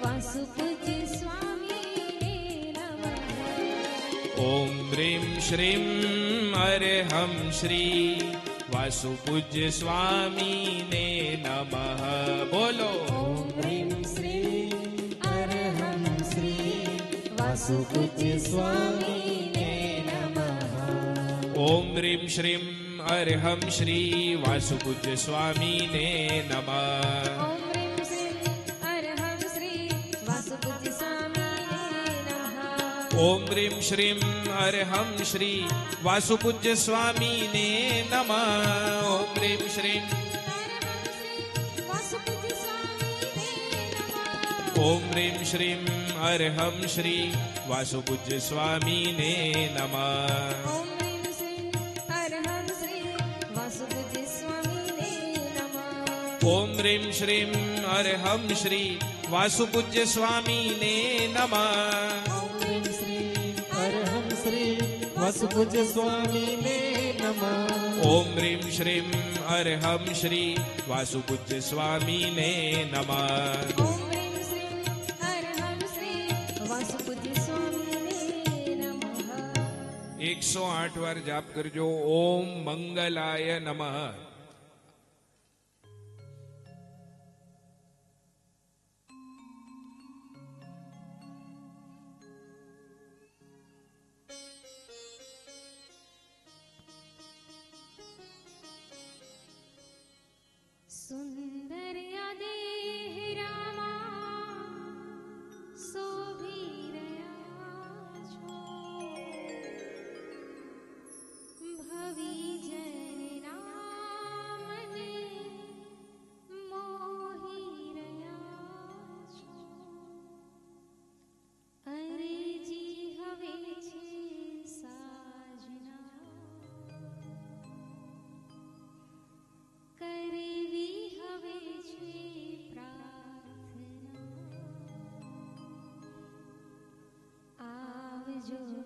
વાસુ પૂજ્ય સ્વામીને નમઃ. ઓમ રીમ શ્રીમ અરહમ શ્રી વાસુ પૂજ્ય સ્વામીને નમઃ. બોલો. ઓમ રીમ શ્રી અરહમ શ્રી વાસુ પૂજ્ય સ્વામીને નમઃ. ઓમ રીમ શ્રીમ અરહમ શ્રી વાસુ પૂજ્ય સ્વામીને નમઃ. ઓમ રીમ શ્રીમ અરહમ શ્રી વાસુ પૂજ્ય સ્વામીને નમઃ. ઓમ રીમ શ્રીમ ઓમ રીમ શ્રીમ અરહમ શ્રી વાસુ પૂજ્ય સ્વામીને નમઃ. ઓમ રીમ શ્રીમ અરહમ શ્રી વાસુ પૂજ્ય સ્વામીને નમઃ. વાસુ પૂજ્ય સ્વામીને નમઃ. ઓમ રીમ શ્રીમ અરહમ શ્રી વાસુ પૂજ્ય સ્વામીને નમઃ. 108 વાર જાપ કરજો. ઓમ મંગલાય નમઃ. सुंदर देह रामा सो જો